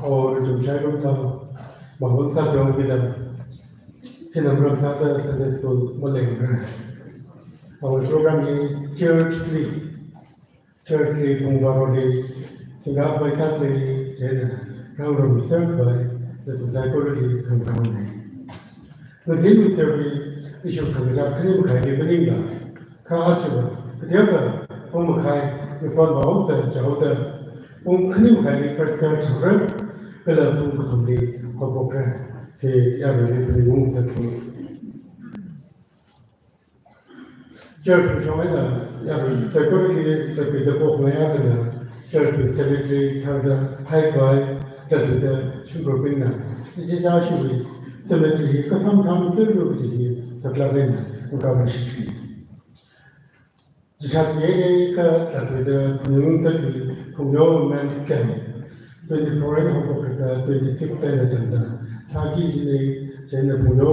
or to Sharuta, Mahonsa Yongida, Hinamrata Sunday School, Malaysia. Our program is Church 3, Church 3, Pungaroli, Singapore, Saturday, Jena, Round served by the Psychology Company. The civil service issue from the Krim Kai Belinga, Kaacheva, the other, Omakai, the son of Oster, Jauda. Krim Kai first girl children, Bella Punkutumbi, Hopopra, the Yavi Munsa. Church Shawina, Yavi, Security, the book Mayatana, Church Cemetery, Tanda, High Five, the Shubrovina. It is actually cemetery, because sometimes Silvio Saklavina, Ukhrul. Jacques the Phungyo Phungyo men's camp, 24 and Africa, 26 and Saki Jene Phungyo,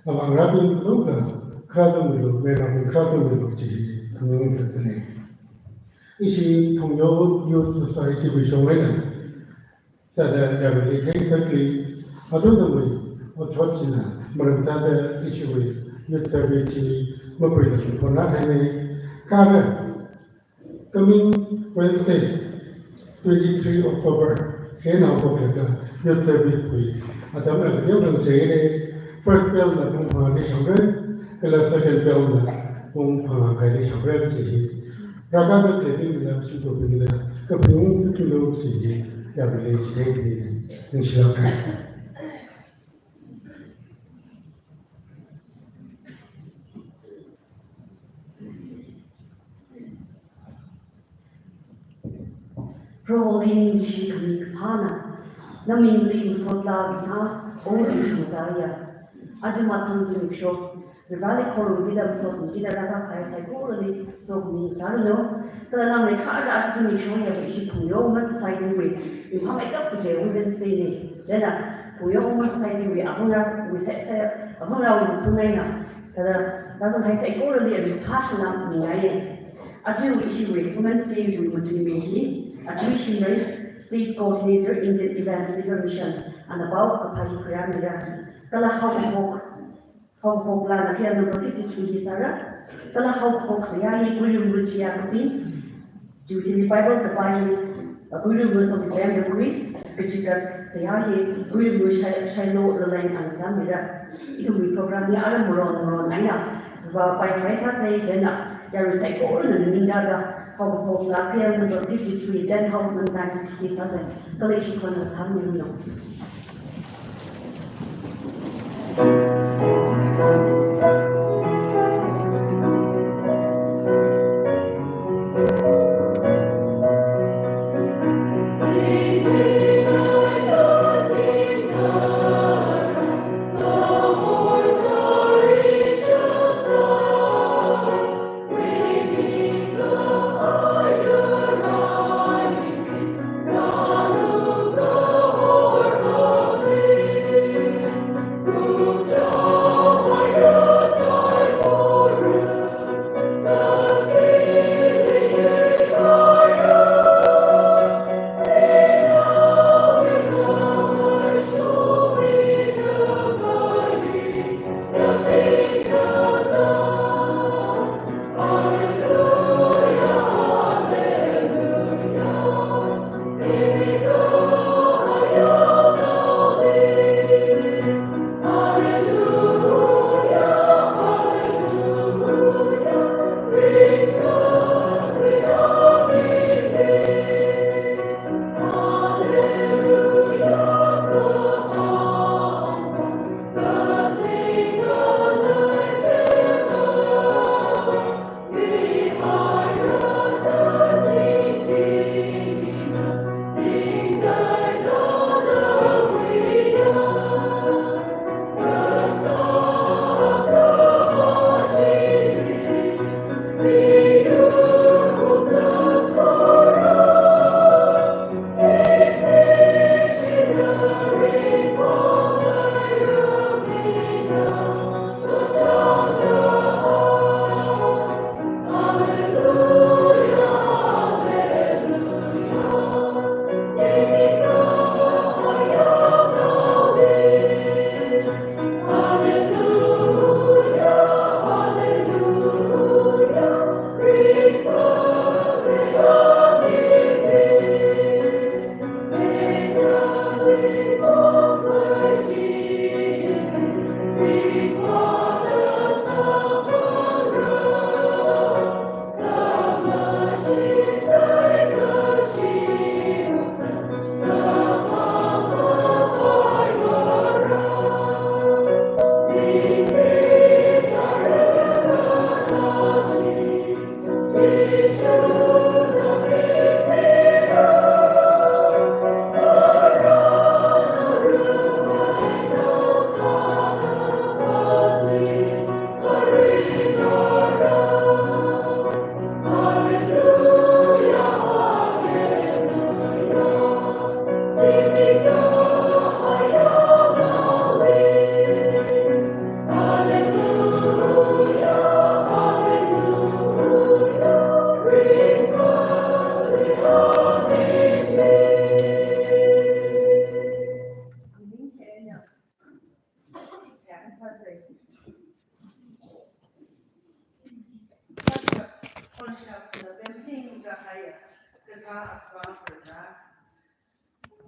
among Rabin Luga, Krasamulu, where I'm Krasamulu, Phungyo Satane. Ishi Phungyo Youth Society with Shawena, that they will take certainly, I don't know, or Chorchina, Maramata issue with youth service, Mopri, for not any. Coming Wednesday, 23 October, here now Youth Service Week. At the moment, the first bell that the second bell that Rather than the sheet of the Pung to look to the village taking in Shelter. Rolling she can pana, naming so loud sound, all the Daya. Ajamatan show, the valley corn did up so did a rata I psychology, so means I don't know. The Lammy card asked me showing a she can almost society with. You come up to jail with Spain, Jenna, who almost society with Ahona, we said, Ahona with Tumena. The doesn't I psychology and passionate me. I do issue with women's day with Mutumiki. A missionary, state coordinator, Indian Events Mission, and about the Pali Pyramid. Tala how plan here number 53 Sarah. Tala how folks Yai, William Ruchiapi, due to the Bible, the Bible, a William was of the Gender Greek, which is that Sayahi, William Shiloh, the Lane, and Samira. It will be programmed the Adam Moron, Nina, by Faisa say Jenna, there is a golden and Mindaga. How la clear number 53, 10,000 times he says it. Collection for the time. Or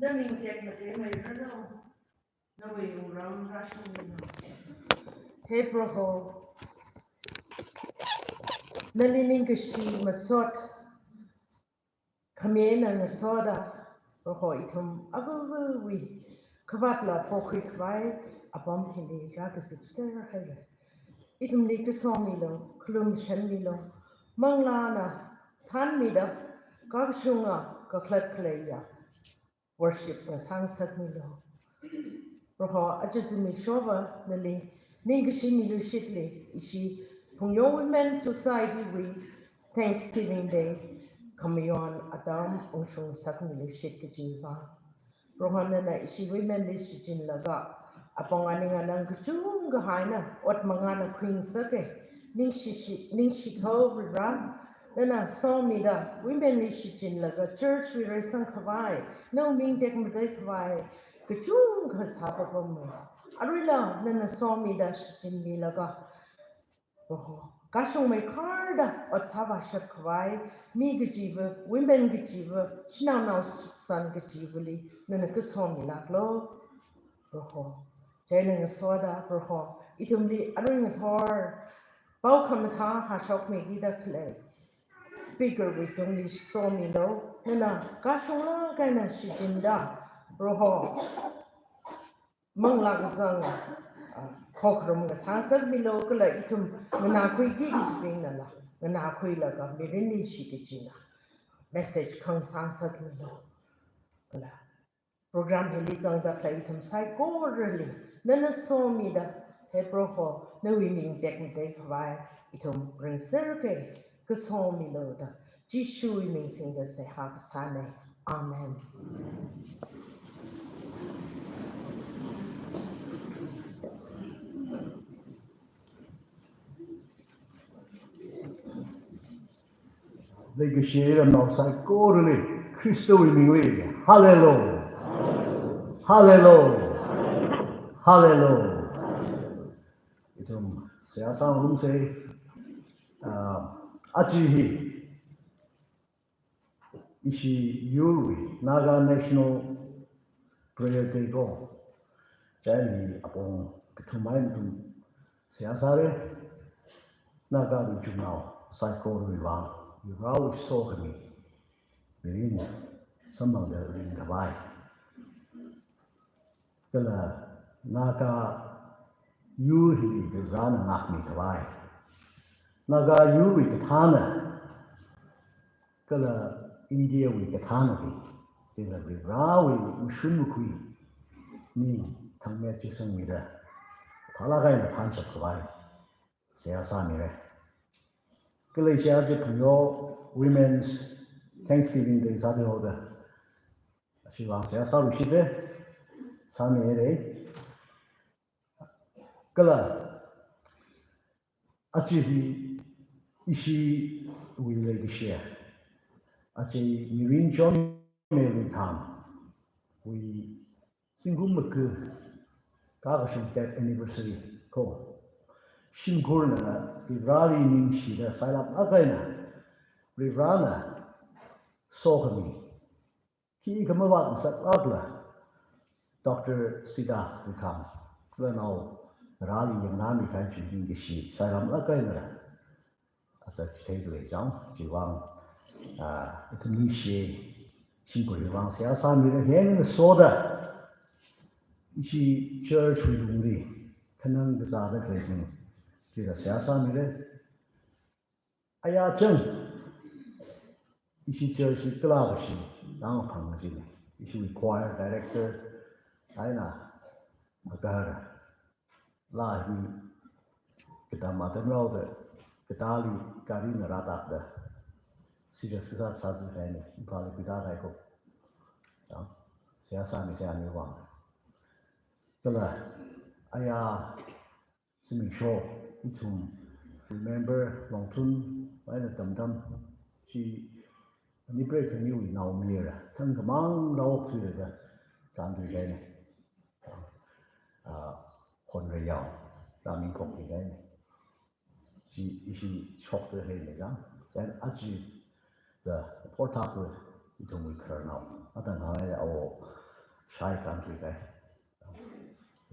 Nên mình kẹt là cái mày rất đâu. Nó bị dùng rong ra xong mình. Hey bro. Nalining kashi masot. Kami na nasoda. Bro itum abawi. Kavatla pokri kwai. Abom hindi ragasip sir haya. Itum ni kasomilo. Klum shanmilo. Manglana. Tan mida. Kagshunga. Kaklat klaya. Worship na sangsat milo. Roho ajazimi shoba nali ningashi milu shitli ishi Phungyo Women's Society Week Thanksgiving Day kamayon adam ungshung sak milu shit kajiva. Roho nana ishi women lishi jin laga apong aning anang kuchung gahaina ot mangana queen sake ningshi ko ra nana so mida women lishi jin laga church we resang kawai no ming dek madai kawai kachung kasapa pome arila nana so mida shijin mi laga roho kashong mai karda ot sava shap kawai mi gajiva women gajiva shnau nau san gajivali nana kasom milaglo roho jailing soda roho itumli aring thor bau kamata ha shop me gida kle speaker with only so milo nana kashong la kaina shijinda roho mangla gazang khokrum ga sansar milo kala itum ngana khui gi gi nala ngana khui la ga mirini shikijina message kang sansar milo kala program heli zang da kala itum sai ko really nana so mi da he proho no we ming tek tek vai itum bring serke ka so milo da ji shui ming sing da se ha sane amen. Legashira no sai korle Christo imingwe hallelujah hallelujah hallelujah itum saya sang rum se achi hi ishi yuri Naga National Prayer Day go jani apong ketumai tum saya sare Naga bijunau sai korle wang you always saw me within some of the ring the by kala naga yu hi the ran nak me the by naga yu wi the thana kala India wi the thana bi kala the ra wi ushun kui ni thang me chi sang mi da thala ga na than chak the by sia sa mi re kala sia je Phungyo Women's Thanksgiving Day sa de hoga si wang sia sa wi shi de sa mi re kala achi hi ishi wi le gi share achi mirin chon me wi tham wi singum mak ka ga shum tet anniversary ko shingur na rari ning shi da sai lap a kai na rana so mi ki ka ma wat sa agla Dr. Sida wi tham kala now rally yang nami kan chi ding gi shi sai lam la kai na asa chi le jang chi wang itu ni shi xin gui wang sia sa mi de hen na so da chi church wi dung li kanang da za da kai jing ji da sia sa mi de aya chang ishi church li kla ga shi dang phang ji ni ishi choir director ai na agar la hi kita matem rau de kita li kari na rata da serious ke sath sa hai ne bali pita dai ko sia sa mi wang kala aya simi show itum remember long tun ai na tam tam chi ni break ni wi nau mi ra thang ka mang rau tu de kan tu dai neคนระยองรามิงคงอีกได้ชีช็อกเลยเลยนะแต่อาจีเดอะพอร์ทับเลยที่ตรงวิเคราะห์เอาแต่หน่อยเอา Thai country cái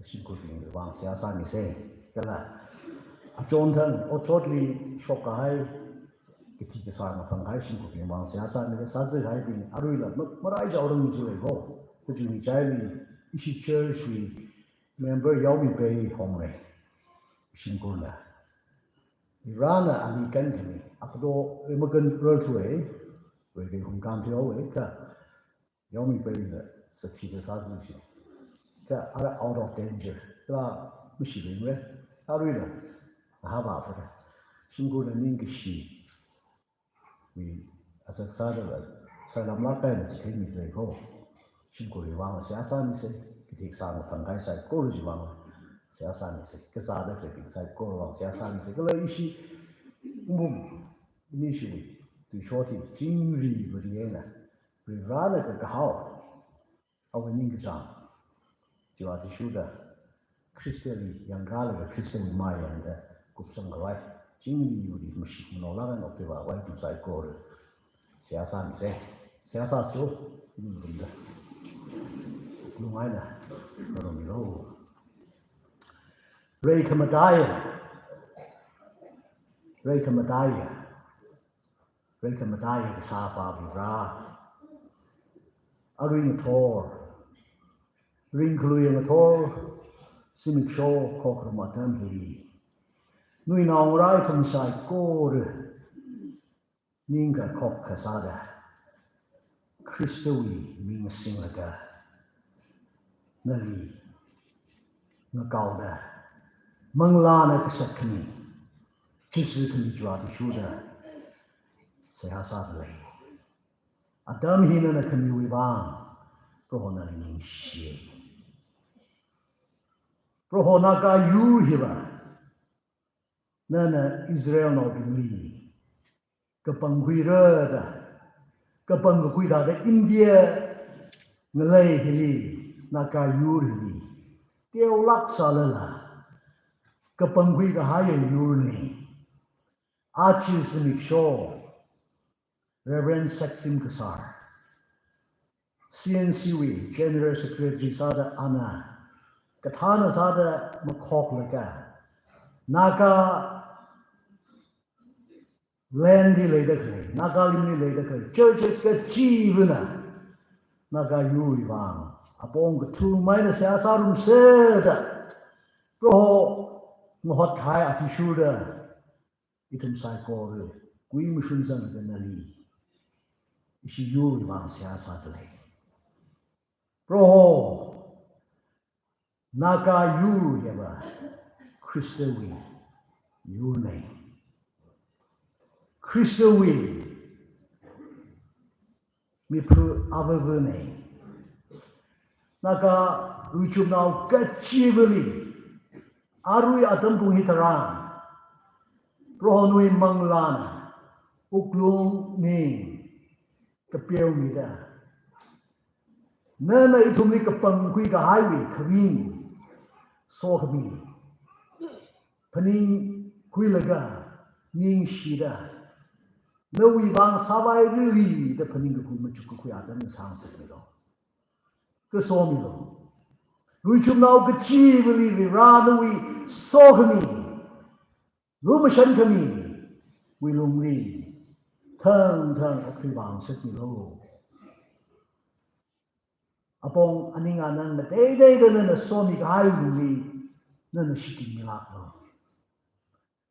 xin cô bình vang xia sa mi se cái là John thân ở chốt li shop cái cái thì cái sao mà phần cái xin cô bình vang xia sa mi cái sao cái bình ở đây là mất ai giàu đồng như vậy không cái chuyện này trái li ishi church li member giáo bị bay hong này xin cô là Iran là anh đi cái này áp độ em cần rồi thôi về cái không can thiệp ấy cả giáo bị bay là sự chỉ cái sao gì cái out of danger cái là không xử lý nữa ở đây là hả bà phải xin cô là những cái gì vì ở sắc xa đó là sai lầm lắm cái là chỉ thấy mình rồi không xin cô thì vang là sẽ sao như thế cái thiệt sao mà thằng cái sai cô là gì vang sẽ sao như thế cái sao đó phải bị sai cô là vang sẽ sao như thế cái là ý chí như thế từ số thì chính vì vậy nè vì ra là cái hậu ông những cái sao就啊，就的 Christian yang gala的 Christian 买样的，古上个外，经历有的不是不老那个对吧？外头在过的，写啥你噻？写啥书？你懂的，弄完了，那都没有。瑞克马达呀，瑞克马达呀，瑞克马达呀，个沙发比拉，阿瑞个托。Ring kluy ang ator, simik show kokro matam hiri. Nui na orai thum sai kore, ninga kok kasada. Kristowi ming singaga. Nali, ngakauda. Manglana kasakni. Chisu kani jwa di shuda. Sayasad lay. Adam hina na kami wibang. Prohona ning shie. Prohona ka yu hiba. Nana Israel no bimli. Kapang huira kapang kuida da India ngalay hili naka yu hili. Teo laksa lala. Kapang huida haya yu ni. Achi simik show. Reverend Saksim Kasar. CNCW General Secretary sada ana kathana sada makhok laga naga land di leida khle naga limni leida khle churches ka jivana naga yui wang apong ka tu maina sa asarum seda pro mohot khai ati shuda itum sai kore kui mushun zan ga nali isi yui wang sa asadle Proho Naka yu yeba Christowi yu name Christowi mi pru avavune Naka luchum nau kachivali arui atam punghitaran Proho nui manglana uklung ning kapiaw mida Nana itumli kapang kui ka highway kawin so kami paning kui laga ning shida nawi bang sabay rili da paning ka kui machuku kui adam sang sakmilo ka so milo luichum nao ka chi bili ra nawi so kami lumashan kami wilungli thang okti bang sakmilo Apong aninga nang na day na somi ka hayuli na nashiting milaklo.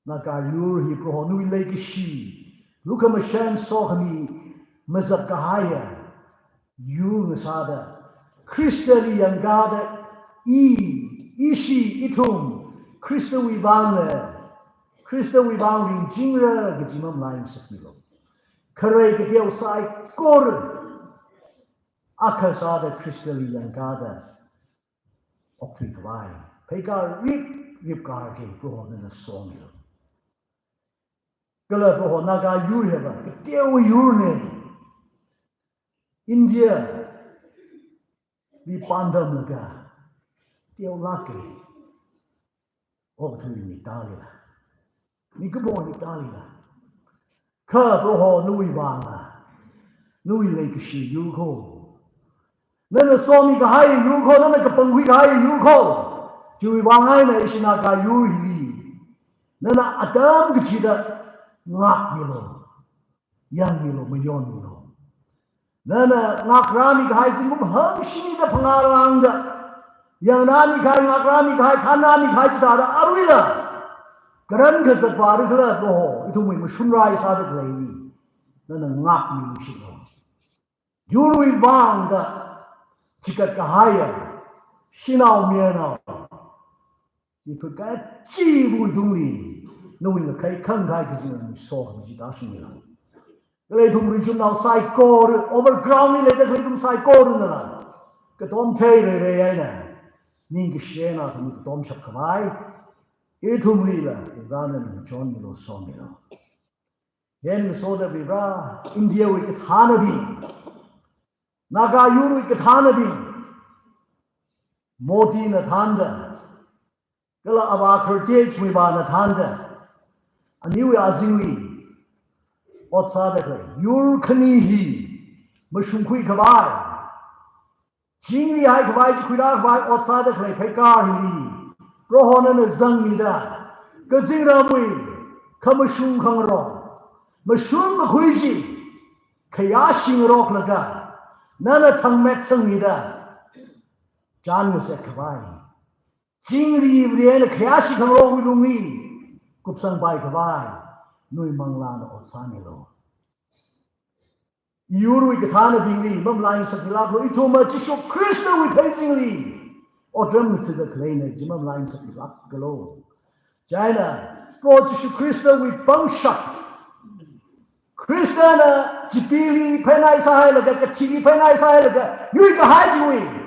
Nagayur hi proho nui lay kishi. Luka masyan so kami mazab kahaya. Yu nasada. Kristali yang gada ishi itum. Krista wibang ring jingra gajimam lain sakmilo. Karay katiyaw say kor. Akasada Kristali yang gada okti kwai peka rip karge proho na songilo kala proho naga yur heba keteu yurne India vi pandam laga teu lake oktu ni talila ni kubo ni talila ka proho nui banga nui lekishi yuko nên là so mi cái hai yu khô nên là cái bông huy cái hai yu khô chui vang hai này xin là cái yu hi nên là adam cái gì đó ngạc mi lo yang mi lo mà yon mi lo nên là ngạc ra mi cái hai xin cũng hăng xin mi đó phang lang đó yang na mi cái ngạc ra mi cái than na mi cái chỉ đó arui đó cái人可是发的出来不好，itu mình sun rai sa được rồi nên là ngạc mi lo xin lo yu lui vang đó chỉ cái hai à xin nào miền nào thì phải cái chi vui đúng lý nếu mình cái khăn cái gì mình so cái gì đó xin nhiều cái này thùng lý chúng nào sai cô rồi overground này lấy cái thùng sai cô rồi nè cái tôm thay rồi đây nè nhưng cái xe nào thì mình tôm sập cái vai cái thùng lý là cái ra nên mình chọn mình so nhiều hiện mình so được vì ra India với cái thang này Naga Yuru cái thang này Modi na thanda kala aba khurte chmi ba na thanda aniu ya jingli otsa da kle yur khani hi mashung khui khabai jingli hai khabai chi khuira khabai otsa da kle phekar hi rohona na zang mi da ka jingra mui khamashung khang ro mashung ma khui chi khaya sing ro khlaga nana thang met sang mi da Chan mu se khabai jingri vrian khyashi khangro wilungi kupsang bai khabai nui mangla na otsani lo yuru ke thana bingli mam lain sakila lo ithoma jisho krista wi phasingli odram to the kleine jimam lain sakila galo china pro jisho krista wi bangshak krista na jipili phenai sa hai la ka chili phenai sa hai la ka yui ka hai ji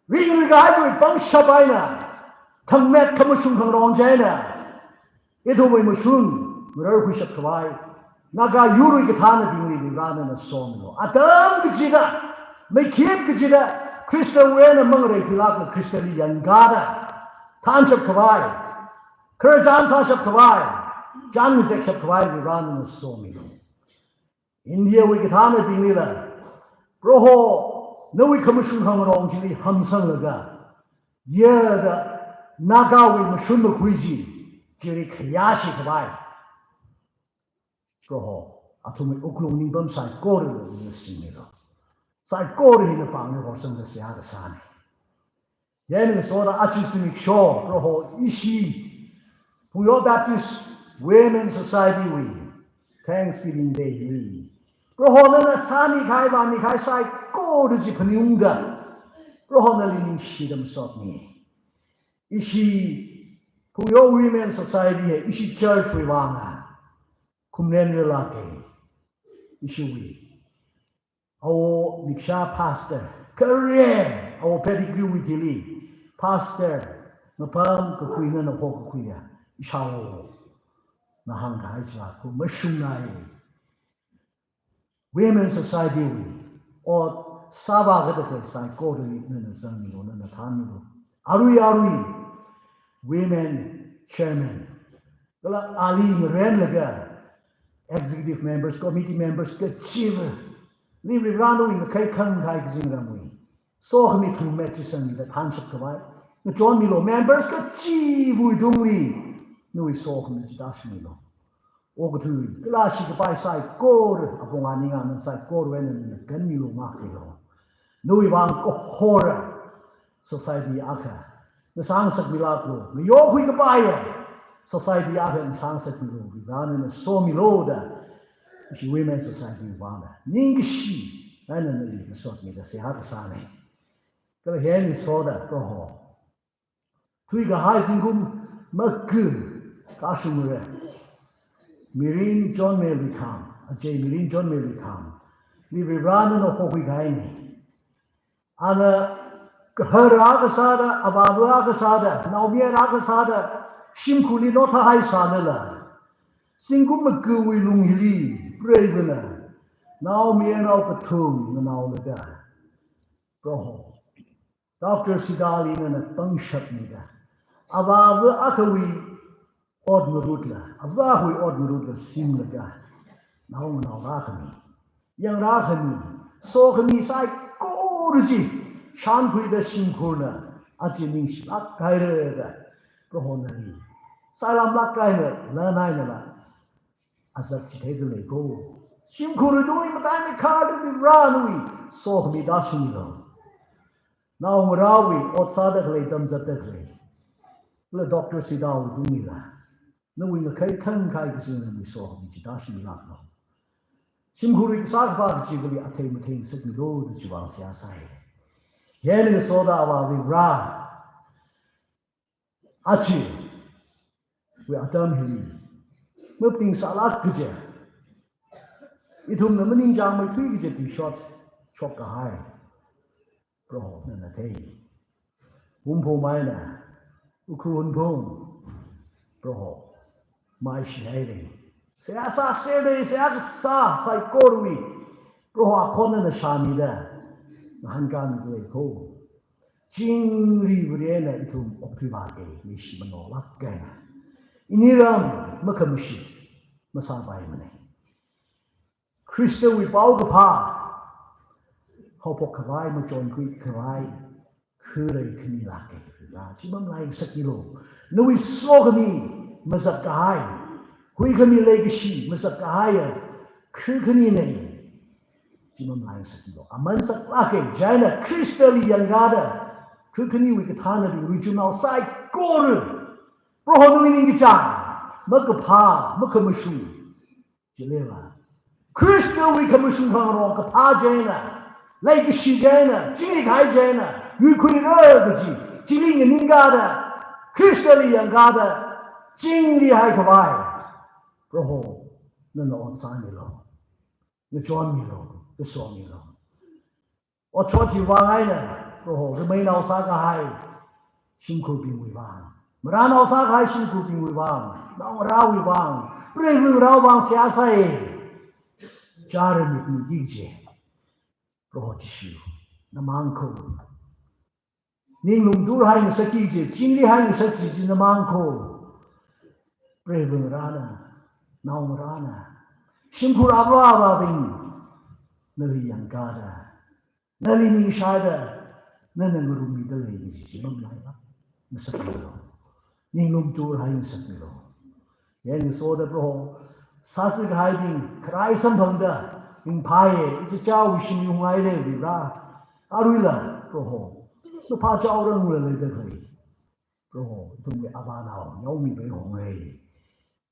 vì người gái rồi băng sập ai nè thằng mẹ không sung thằng rong chơi nè ít thôi mình sung người đó quy sập cái naga yuri cái thằng này bị ra nên là xong rồi adam cái gì đó mấy kiếp cái gì đó Christian way là mang lại thì là Christian liên gada thằng sập cái khởi jam sa sập cái jam sập cái bị ra nên là xong rồi India với cái thằng này bị là roho Noi kamushun hangrong jili hamsang laga ye da nagawi mushun khuiji jiri khayashi khabai roho atumi Ukhrul ning bam sai kor ni siniro sai kor hi na pang ni horsang da sia da san yen so da achismik show roho ishi Phungyo Baptist Women's Society we Thanksgiving Day we roho na sani khai ba ni khai sai cô được chỉ phần nhung đó, rồi họ nói linh sĩ đam sọt nhỉ, ishi Phungyo Women's Society, ishi church we vang à, cùng nên như là cái, ishi we, our Niksha pastor, career, our pedigree with hili, pastor, nó phàm cái quy nó học cái quy à, isao, nó hàng cái gì là cũng mới sung này, Women's Society we. Or Saba cái được sai cô được nên là dân nhiều nên là tham nhiều arui women chairman đó là Ali Mren là executive members committee members cái chief li vi rano in cái khăn cái gì là mui so hmi thung me chi sang da than sap cái nó join milo members cái chi vui dung li noi so hmi chi da shi milo o cái thứ cái là chỉ cái bài sai cô rồi abong anh nghe mình sai cô rồi nên cái milo mắc milo noi vang có horror society aka nó sang sắc mila pro nó yo hui cái bài society aka nó sang sắc milo vì ra nên so milo da chỉ women society vang da nhưng cái gì nên là nó sốt mình da sẽ hát cái sao này cái là hiện so da có ho thui cái hai sinh cũng mất cứ cả số người Mirin John Mary Kham, Ajay Mirin John Mary Kham, we ran no hobi gaini. Ana kahara ka sada, ababua ka sada, naumia ka sada, simkuli no tha hai sada la. Singkum magui lunghili, brave na. Naumia no patung na naulaga. Proho. Dr. Sidali na tangshat nida. Ababua akawi od merutla, abahui od merutla sim laga, nau ra kami, yang ra kami, so kami sai ko ruji, shan kui da sim khurna aji ning lak kai re da prohon nari salam lak kai na la nai na la azak chi thei le go sim khuru do ni matai me khar de ranui so mi da shin lo now marawi outside the le dam zat le doctor si da du ni la no we na kai kan kai ki sin mi so mi chi da shin la no sim khuru ki sa fa ki ji a thei ma thei sit mi lo de chi wang sia sai ye ni so da wa vi ra achi we adam hi me ping sa la ki je itum na mani jang mai thui ki je ti shot chok ka hai pro na na thei po mai na Ukhrul pro mai shi hai re se asa se de se a sa sai korwi pro a khon na sha mi da na han ka mi le ko jing ri vre na itum opti ba ke ni shi ma no la ka na iniram ma kam shi ma sa bai ma ne Christo we pau ka pa ho po ka vai ma jon kui ka vai khư rei khni la ke la chi mam lai sa kilo no we so ka mi ma sa ka hai hui ka mi le ka shi ma sa ka hai khư khni ne chi mam lai sa kilo aman sa la ke jaina Christo li yang ga da khư khni we ka tha na bi wi chu nau sai ko ru pro ho no ni ngi cha ma ka pa ma ka ma shu chi le ba Christo we come from Hong Kong, Pajana, Lake Shigana, Jimmy Kaijana, you could erg, Jimmy Ningada, Christo and Gada, Jimmy Haikawai, Roho, no, no, Sanilo, the John Milo, the Saw Milo, or Choti Wangina, Roho, the main Osaka High, Shinku being with Van, Maran Osaka High, Shinku being with Van, now Rawi Van, Brave Rawan Siasai. Jare mit mi gije pro chishu na manko ning lum dur hai ni saki je jingli hai ni saki je na manko prevun rana naum rana shimkhur abra ba bing nali yang gada nali ning shada nan nguru mi de le ni ji mam lai ba na saki lo ning lum dur hai ni saki lo ye ni so da pro 사스 가이딩 크라이선 벙다 인파에 이제 자우 신이 용아이래 비라 아루일라 로호 너 파자오랑 레레데 거이 로호 동네 아바나오 요미 베홍레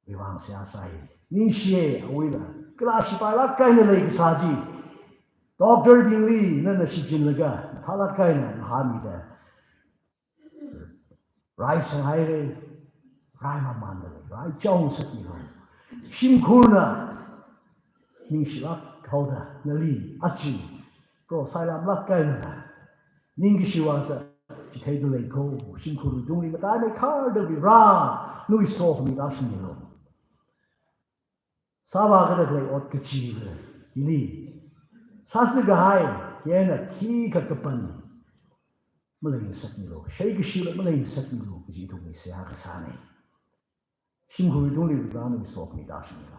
비왕시아사이 닌시에 아위라 클라시바라 카이네 레이 사지 doctor 빌리 너는 시진르가 탈라카이나 하미다 라이스 하이레 라이마만데 라이 정스키로 Shimkhurna Ningshilak Kauda Nali Achi Go Salam Lakaina Ningishiwasa Chitaidu Lako Shimkhuru Dungli Matane Karda Vira Nui Soh Midashimilo Sava Gadagle Ot Kachiva Ili Sasagahai Yena Kika Kapan Malayan Sakmilo Shake Shila Malayan Sakmilo Jitu Siakasane Shimkhuru Dungli Vira Soh Midashimilo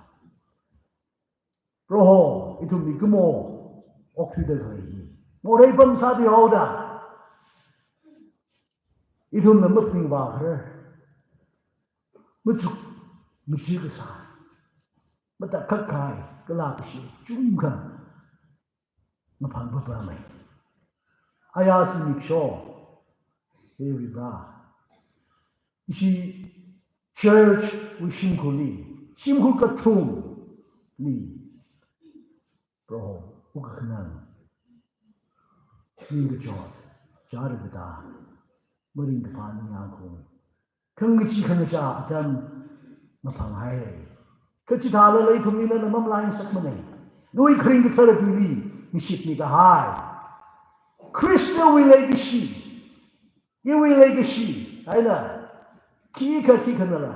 Roho itu migumo oktu de kai morei bam sa di hoda itu namak ning ba khare muchuk muchi ka sa mata khak kai ka la ka shi chung kha ma phang ba ba mai aya si mi sho he ri ba ishi church wi shimkhul ka thum li Bro, Ukhrul, Ning Jod, Jarabada, Muring Pani Yanku, Kungichi Kangaja, Adam Mapangai, Kachitala lay to Mina and Mamline Sakmane, Louis Kring the Telepili, Mishipnika High. Christo will lay the sheep, you will lay the sheep, I know. Kika Kikanala,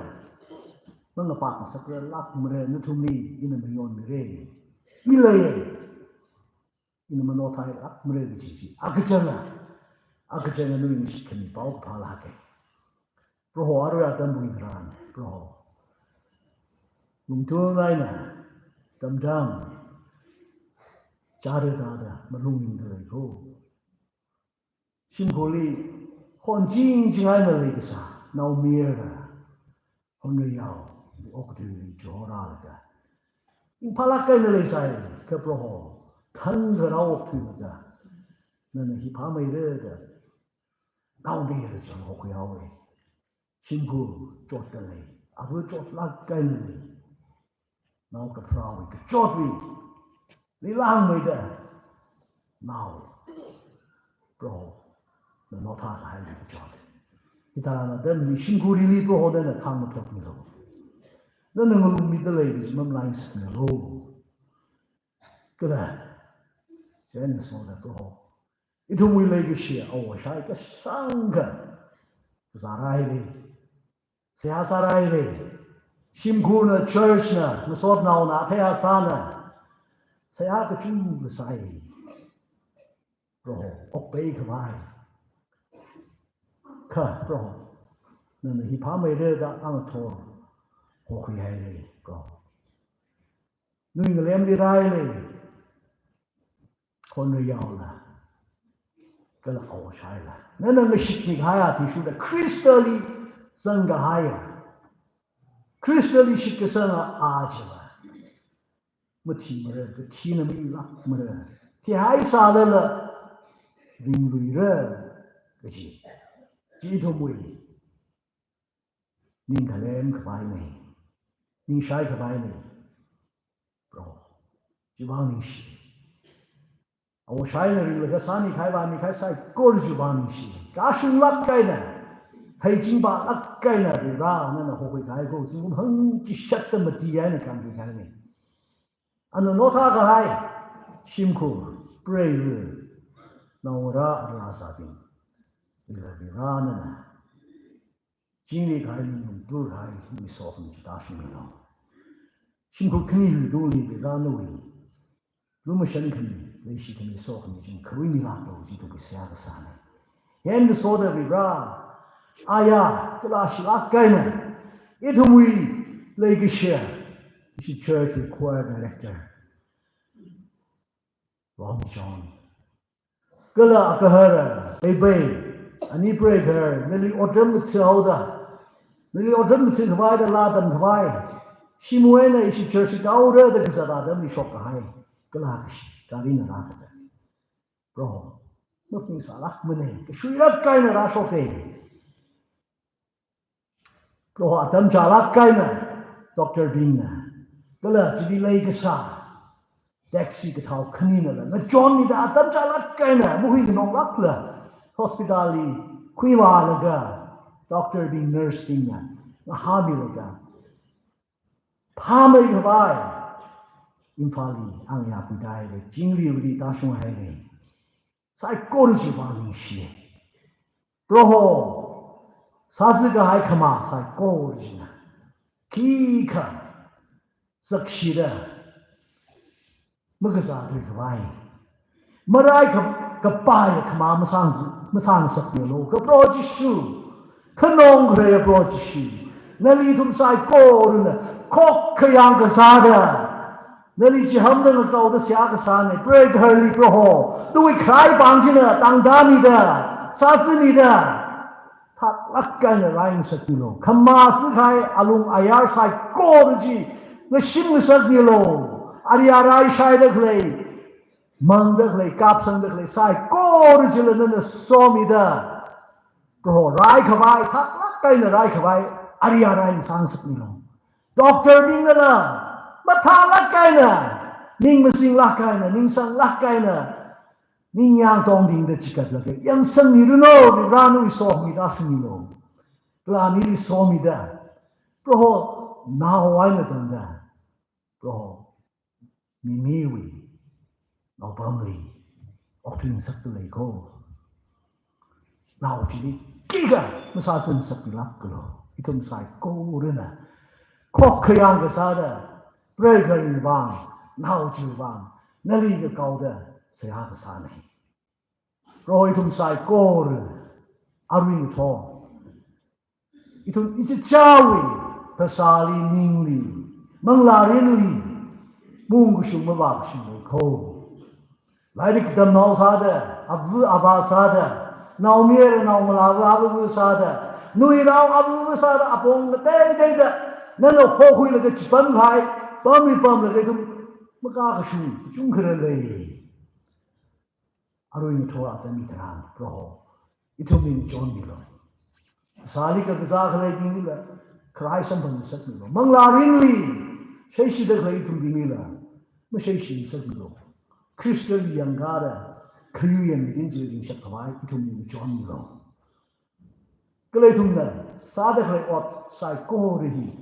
Mangapaka Sakra Lap Mure, Nutumi, in a million Mire. Ilaye in manotai ak mure ji akachana no ni shikani pau phala ke pro aru atam buidran pro lumtu naina tamdam chare dada malungin dai ko 辛苦里环境进来的那个啥，闹灭了，后来要我这里就好了的，因怕那个那来噻，可不好，疼个老我推了的，那是怕没得的，闹灭了就好回好喂，辛苦做得嘞，啊不做那个那嘞，闹个不好喂，个做喂，你浪没的，闹，不好。那老太太还是不晓得，你看那等你辛苦里不好的那看不脱你了，那能够米的来的什么来什么喽？个的，真的说的不好，一同为来个些，哦，下一个三个，啥来的？谁啥来的？辛苦呢 ，church 呢，那说闹哪太阳啥呢？谁还个主个啥？不好，我背个来。看，不好，那么一旁没得的，俺错，我会害嘞，不好。那个两的来嘞，可能要了，个了好晒了。那个实力还呀，提出的 crystal 里生个还呀 ，crystal 里是个生啊去了，没提么个提那么一啦，么的，提还啥的了，人类了，个gì，chỉ thôi mùi nhưng cả em cái bài này nhưng sai cái bài này bro chỉ bằng những gì ông sai này là cái sáng mình khai bài mình khai sai cố chỉ bằng những gì cả sung lắc cái này hay chính bạn lắc cái này để ra nên là họ phải cái cô cũng hứng chỉ sát tâm mà đi này cảm cái này anh nó tha cái hay sim khổ brave nào ra sao đi là vì ra nên là经历开你们都开你说很去大学了，辛苦肯定都里边让那位，如果想肯定，那些肯定说很已经可为你拉到就都不下个山了，人家说的为啥？哎呀，这拉是拉改呢，一同为那个些，是 church choir director， 王john， 个了个哈了，贝。Ani breaker, nili odem tselda, nili odem tselda da ladan kwai. Simuena isi church gaura da kazada da ni shop hai. Galakish, galina rakata. Bro, nothing salah mene. Keshuirak kaina ra shoke. Bro, atam jalak kaina. Dr. Bingna. Gala jidi lay kasa. Taxi katau kanina la. Na John ni da atam jalak kaina. Muhi ginong lak la. Hospitali, kuiwa laga, doctor being nurse being na habi laga. Pamay kabay, infali ang yapudai le, jingli uli tasung hai le. Sai korji waling shi. Broho, saziga hai kama sai korji na. Kika, sakshi da. Magaza dui kabay. Marai kabay kama masang sakni lo, ka broji shu. Kanong kaya broji shu. Nalitum sai koruna, kok kayang kasada. Nali chiham na ngakaw da siya kasane, break herli proho. Dui kray bangjina, tangdami da, sasini da. Tak lakay na laing sakni lo. Kamasi kay alung ayar sai korji. Nashim sakni lo. Ariaray shay da klay. Mangdak lay, kapsangdak lay, sai korji la na somi da. Proho, rai kawai, tak lakay na rai kawai. Ariaray sang sakni lo. Doctor Bing na la. Mata lakay na. Ning masing lakay na, ning sang lakay na. Ning yang tong ding da chikat lagay. Yang sang ni runo, ni ranu isoh mi da sumi lo. Kla ni isoh mi da. Proho, nahaway na tanda. Proho, mimiwi. Nào bơm lì, ở thuyền sắc từ lấy cô, nào chỉ đi kỹ cả, mà sao xuân sắc bị lắc cơ lo, ít hôm sai cô rồi nè, khó khăn cái sao đó, break cái vàng, nào chịu vàng, nãy đi cái cầu đó, sẽ hả cái sao này, rồi ít hôm sai cô rồi, ăn cái thò, ít hôm ít cháu đi, phải sao đi ninh đi, mang lá riêng đi, mùng cái súng mà vào cái súng lấy cô. Lai dik dam nau sada, avu ava sada, Now mere now malabu sada. Nui now abu sada apong the day that none of Hohui like a chipam high, bummy bum like a Makakashu, Junkerele. Aruin Torah the Mitran, Pro. It will mean John Milo. Salika Gazakale Binila, cry something in Sakmilo. Mangla Rinley, Shashi the Clay to Binila, Mashashi in Sakmilo. Crystal Yangada, Korean injured in Shakawai, it will mean John Milo. Galatumna, Sadakle Ot, Psycho Rehi.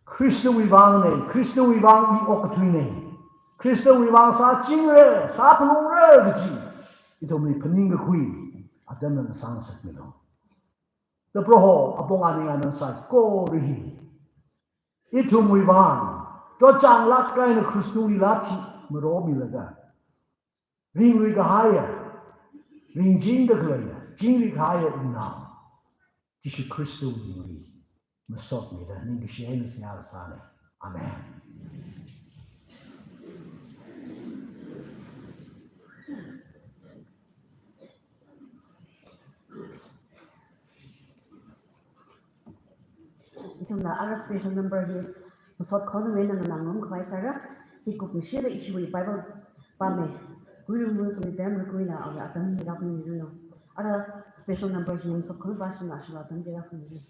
Crystal Wivang, Crystal Wivang E. Okatwine. Crystal Wivang Sa Jingre, Sapalong Regi. It will mean Paninga Queen, Adam and the Sans of Milo. The Proho, upon Aning and Psycho Rehi. It will move on. Jojang Laka in a Crystal Lati, Moromilaga. Ring Rigahaya, Ring Jingagaya, Jingigaya now. Jishu Crystal Ring. Masot me the Ningishian Sialasane. Amen. It's on the other special number here. Masot Kono Win and Nangum Kaisara. He could share the issue with Bible Bame. Guru Mus with them Ruina or Adam Rapin, you know. Other special number here, so Kulvashan National Adam Rapin.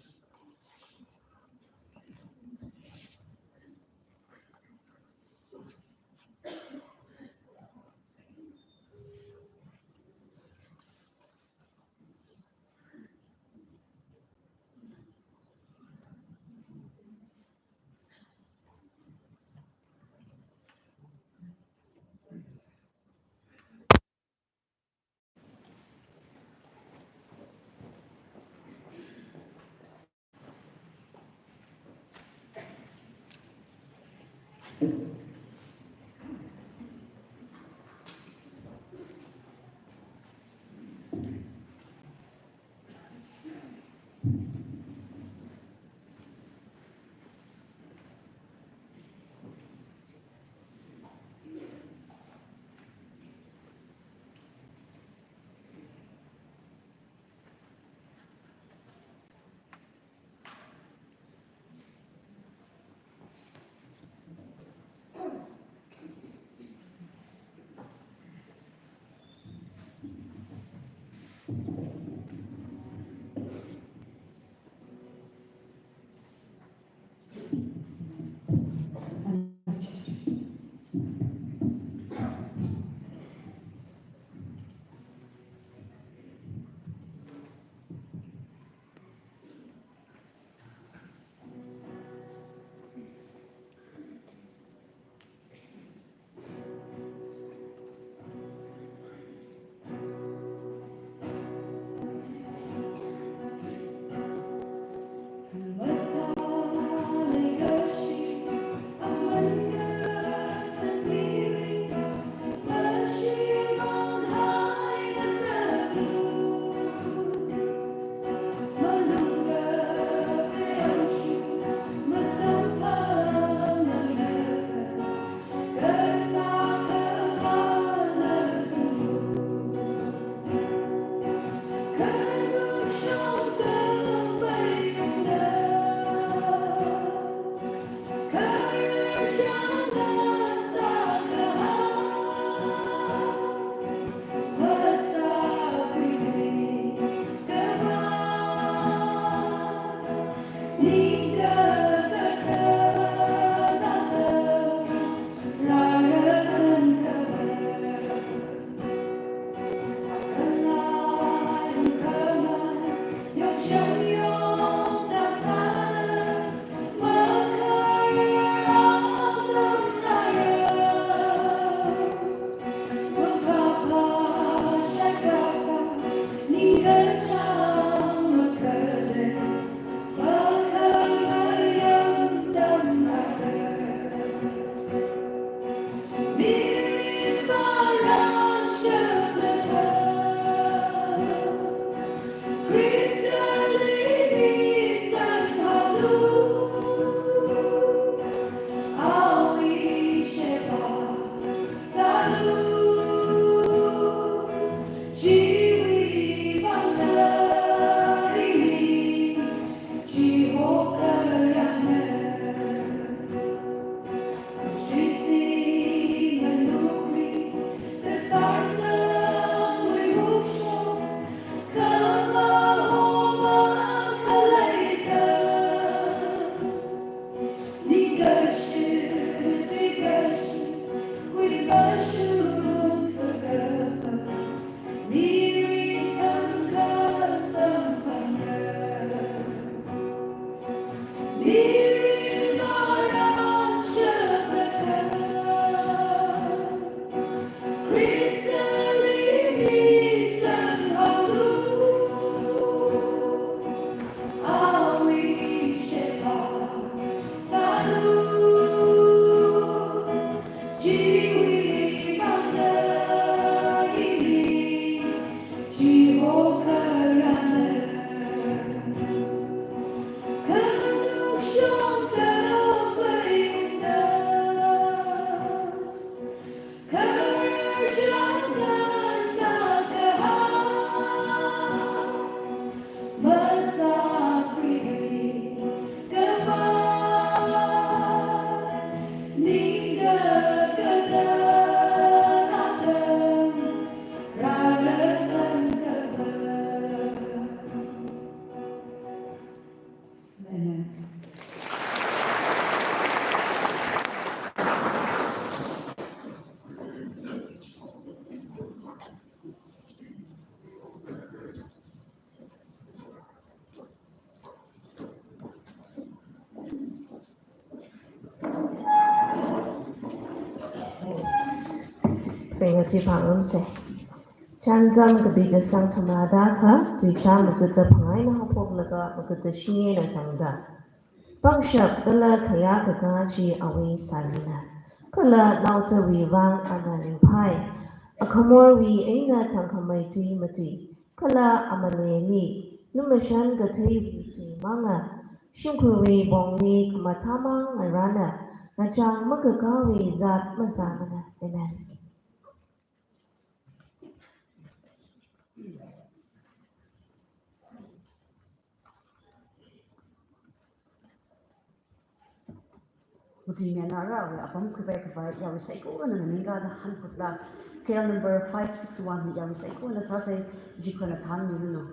Pengati Pangumse. Chanzam Gabiga Sanctumadaka, Tucha Maguta Pina Hopoglaga, Maguta Shi and Tanga. Bangshap, Gala Kayaka Gachi, away Salina. Kala Nauta we Vang Anarin Pai. A Komor we Aina Tankamai Tui Mati. Kala Amaleli. Numashan Gati Manga. Shinkuri Bongi Matama Marana. Najang Magagawi Zat Mazamana. Amen. Mutimanara, upon Quebec by Yawisako and Naminga, the Hanputla, care number 561, Yawisako and Sase, Jikonatan, you know.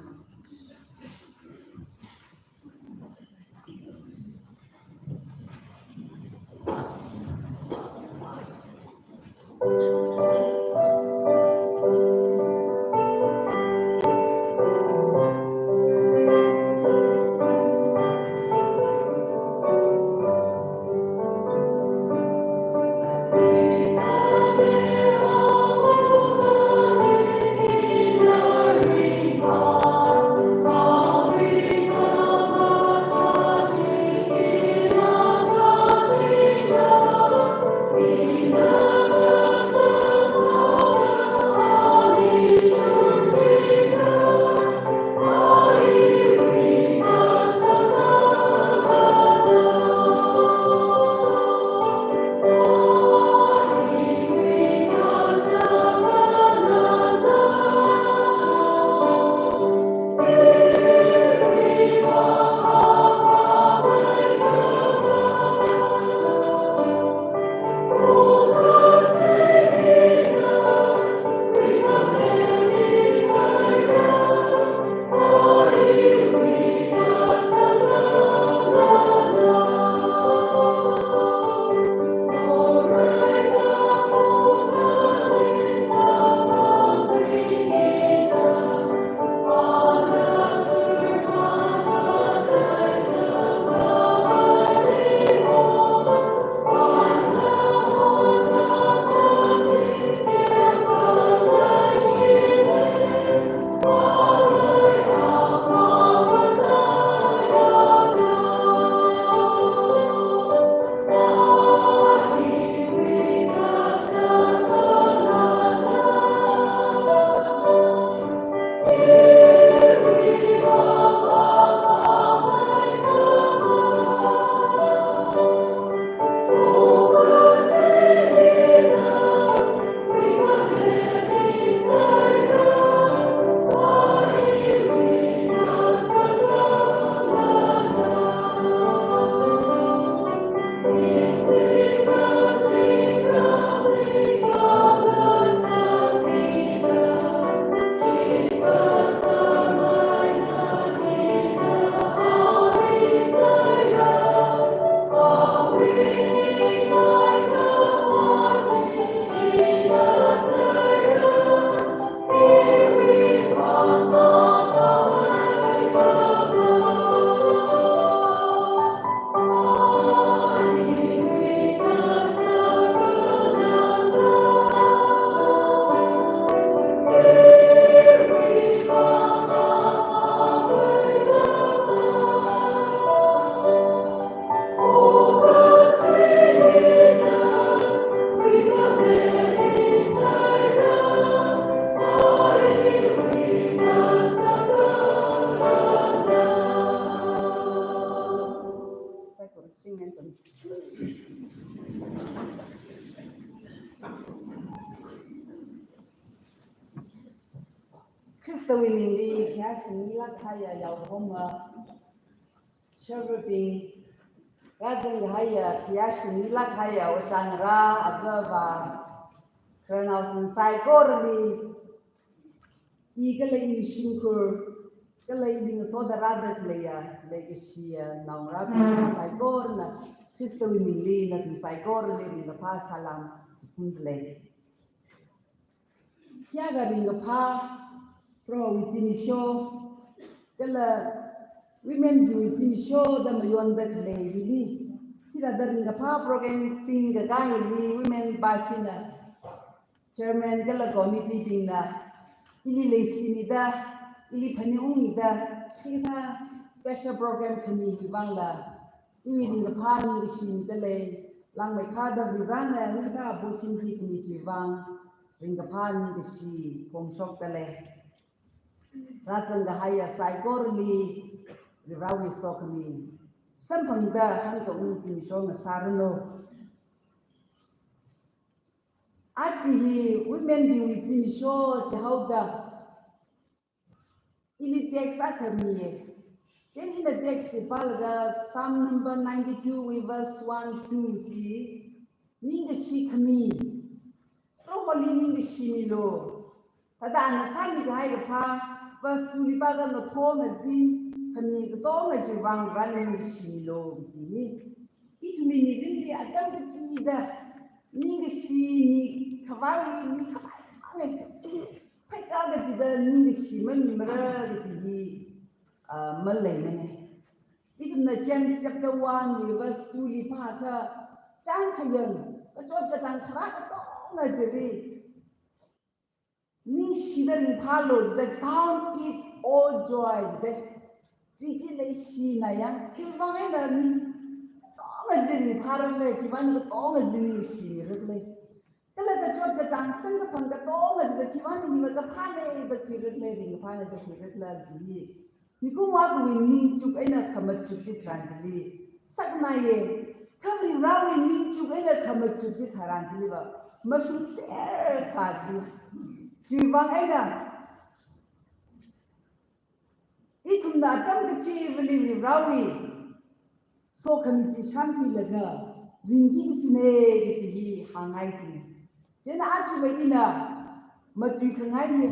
Oh Crystal Winnie, Cashin, Lakaya, Yahoma, Sherbing, Razan Haya, Kiashin, Lakaya, Ochanra, Ababa, Colonels and Saigorli, Eagerly Shinkur, the lady saw the rabbit layer, legacy, now Rabbi, Saigorna, Crystal Winnie, and Saigorli in the Pashalam, Sipundle. Kiaga in the Pa. Pro within show, the women do within show the Mayon that lady. Here the ring a power program sing a guy, women bashina. Chairman Gala committee being the Illisinida, Illipaniumida, Kita special program committee Bangla. Doing the party machine the lay, Lang Makada Virana, Rita, Boating committee Vang, ring a party the she, Pong Shop the lay. Razan Gahaya Saigorli, the Rawi Sokami. Sampamida, Hanka Unti, Shona Sarno. Actually, women be within show to hold the Ilitex Akami. Then in the text, Palaga, Psalm number 92, with verse 1, 2, Ninga Shikami. Roholi Ninga Shimilo. Tadana Sami Gahaya. Verse 2 libaga no thong azin kami ko tong as wang running shilo ji it me ni really adam ji da ning si ni kawai ni kawai pai ka ga ji da ning si man mara ji malai mane it na James chapter 1 verse 2 libaga chang khayan ka chot ka chang khara ka tong as ji Ning Shidan Palos, the count it all joy, the Vigilay Sinaya, Kilvana, Thomas didn't parallel, Kivan the Thomas didn't see, really. Tell the church the Johnson upon the Thomas, the Kivan, he was a pane, the period lady, the pane, the period love to ye. You go up with Ning to enter Kamachuchi Trantili. Sagnaye, covering round in Ning to enter Kamachuchi Tarantiliva. Mushroom stare sadly. Jivang Ada. Itum na tam ka chi veli rawi. So kami chi shanti laga. Ringi ki chi ne ki chi hi hangai chi ne. Jena achu ba ina matui kangai ye.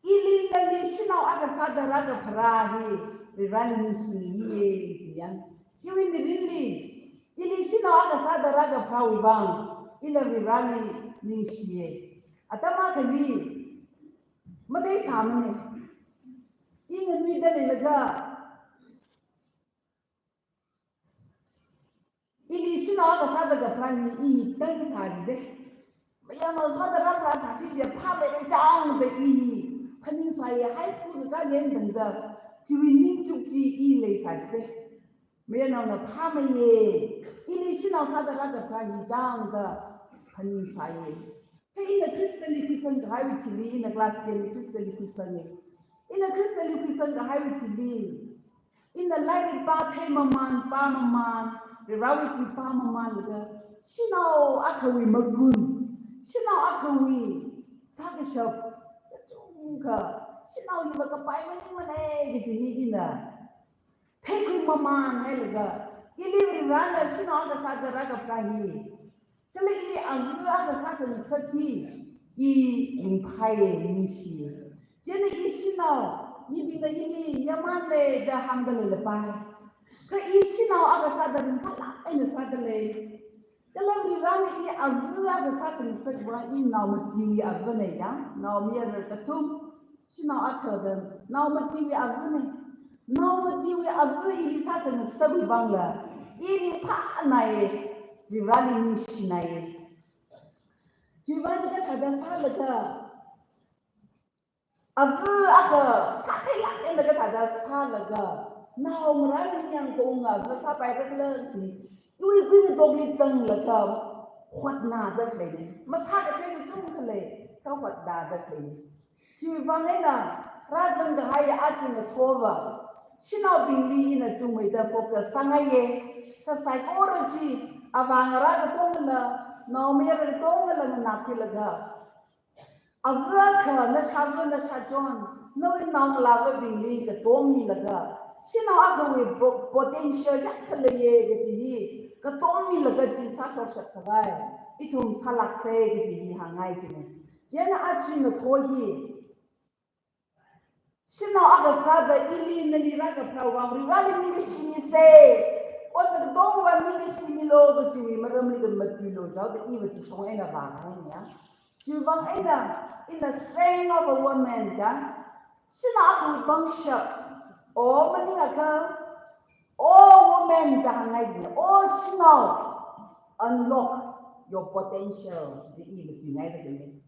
Ili na li shinau aga sada raga parahi. Rirali ni suni ye chi yan. Iwi mi rinli. Ili shinau aga sada raga parawi bang. Ila rirali ni shiye. Atama kali matai samne inga nui dale laga ili shina ga sada ga prani I tan sari de maya ma sada ra pra sa shi je pha be le chang be I phaning sai high school ga len dang da chiwi ning chuk chi I le sa de maya na pha ma ye ili shina sada ra ga prani chang da phaning sai in a crystal Christian gravity, in a glass daily crystal Christian. In a crystal Christian gravity, in the light bath, Hemaman, Pamaman, the Rawiki Pamaman, she now Akawi Magun, she now Akawi, Sagashop, the Tunka, she now you a pie egg to Hina. Take him, Maman, Helga, Ili Rana, she now the Saga Raga Prahi. Kali ang sa saki I impaye nishi. Jena isinao ni binda ini yamane da hambale lepai. Ka isinao aga sa da ringkala ina sa da le. Kalam ni rani I avu aga sa kan sakwa I now matiwi avane ya. Now mi ar katum sinao aka da now matiwi avane. Now matiwi avu I sa kan sabi bangla. Ini pa nae. Virali ni shinaye. Jivan jika ada salaga. Avu aga satay lang naga ada salaga. Now marami yang koonga masapai regla ti. Iwi gwin dogli tang laga. Hot na da kleni. Masaga tayo tung kale. Ka hot da kleni. Jivan ena rajang gahaya achin na tova. Shina bingli in a tummy the focus sangaye, the psychology, Avangara Tongla, Naumir Tongla and Napilaga. Avraka, Nashavan, Nashajon, knowing now lava bingli, the Tomi Laga. Shina Aga potential Yakalaye, Gati, Katomi Lagati, Sasha Shakavai, Itum Salak say, Gati, Hangaijin. Jenna Achin the Tohi. Shina Agasada, Ili, Niraka program, rallying the Shini say, was a dog one in the Shini low, the Jimmy, Madame Matulo, the evil to show in a bag, Juvang in the strain of a woman, Shina Bangsha. Oh, Manaka, all women that all small, unlock your potential to the evil united.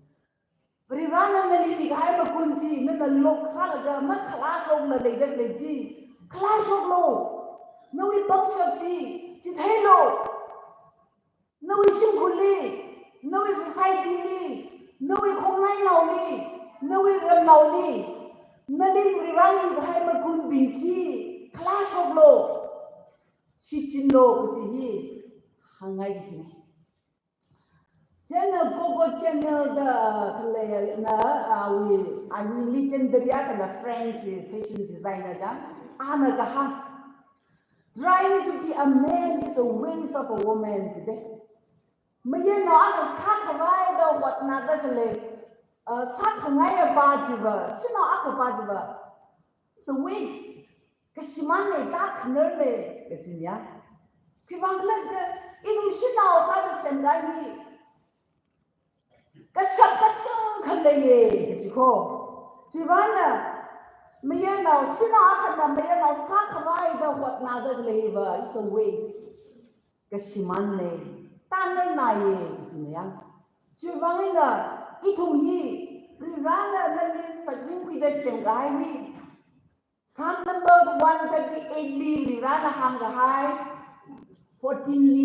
But if run and the Haiba Kunti, then the look Salaga, not class of the lady, class of law, no bunch of tea, Titelo, no simply, no society, no Konai, no Ramnauli. Nalim Rivan with Haimakun Binti, clash of law. Shitchin law with he, Hangaiti. Channel Gogo Channel the I will legendary and the French fashion designer Anagaha. Trying to be a man is a waste of a woman today. Mayan not a sack what not regulate. Sakangaya Bajiba, Sino Akabajiba. So waste. Kashimane dark nerve, it's in ya. Kivangla, even Shina or Sandai. Kasapatang Kanday, it's you call. Tivana, Mayana, Shina Akana, Mayana, Sakavai, what another labor is a waste. Kashimane, Tananaye, it's in ya. Tivana. Itum he, Rivana Nali Sagin with the Shanghai. Psalm number 138 Li, Rivana Hanga High, 14 Li.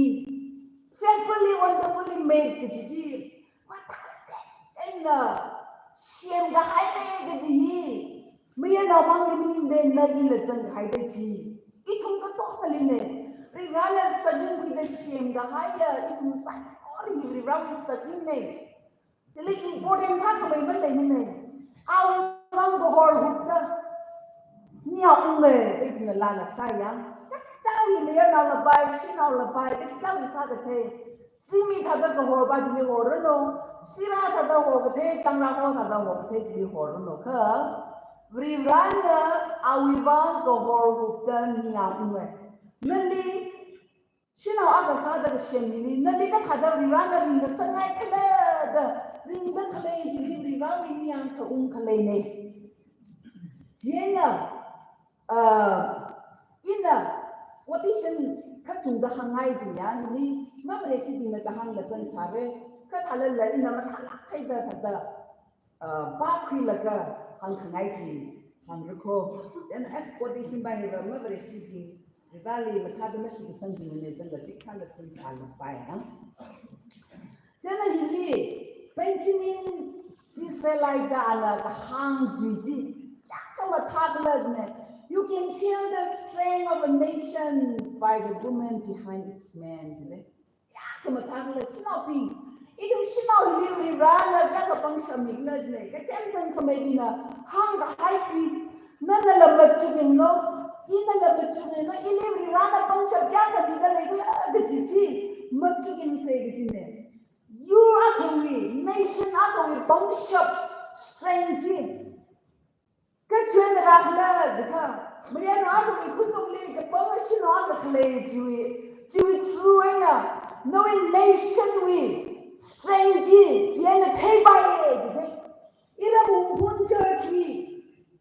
Fearfully, wonderfully made Giji. What I said, and Shem Gahai Gaji. Mayan among living then Nagilets and Haidachi. Itum the Totaline. Rivana Sagin with the Shem Gahaya, Itum Sai, or Rivana Sagin. It's important something but they mean our long hole hookta near only taking the lana sayang. That's how we may not buy, she not buy, that's how we saw the pay. See me had the whole budget in order no, see had the whole take some of the whole take the whole no. We ran the Awivan the whole hookta near only. Nelly, she now other side of the shemini, Nelly got we ran in the sunlight color. Ring the clay to live around me and Kalene. Jenna, what is in Katung the Hangai, Yanni, never receiving the Hang the Sansare, Katalala in the Mataka, the Bakri Laga, Hankanai, Hangrako, then escortation by the never receiving the valley, Matadamesh is something in it, and the Tikanats and Silent by him. Jenna, he Benjamin Disraeli the hang beauty. You can tell the strength of a nation by the woman behind its man today. Snapping. It was not really run a Jacobang Mignas neck. A tempting comedy hung the hype. None of the chicken no. Dinner of the chicken, no, run a bunch of Jacobin the Gigi. Matukin say it in there. You are going, nation are going, bunch of strange. Catch you in the Rahla, Mariana Army could not leave the promotion on the clay to it true knowing nation we, strange, Jenna pay by it. Irabu church we,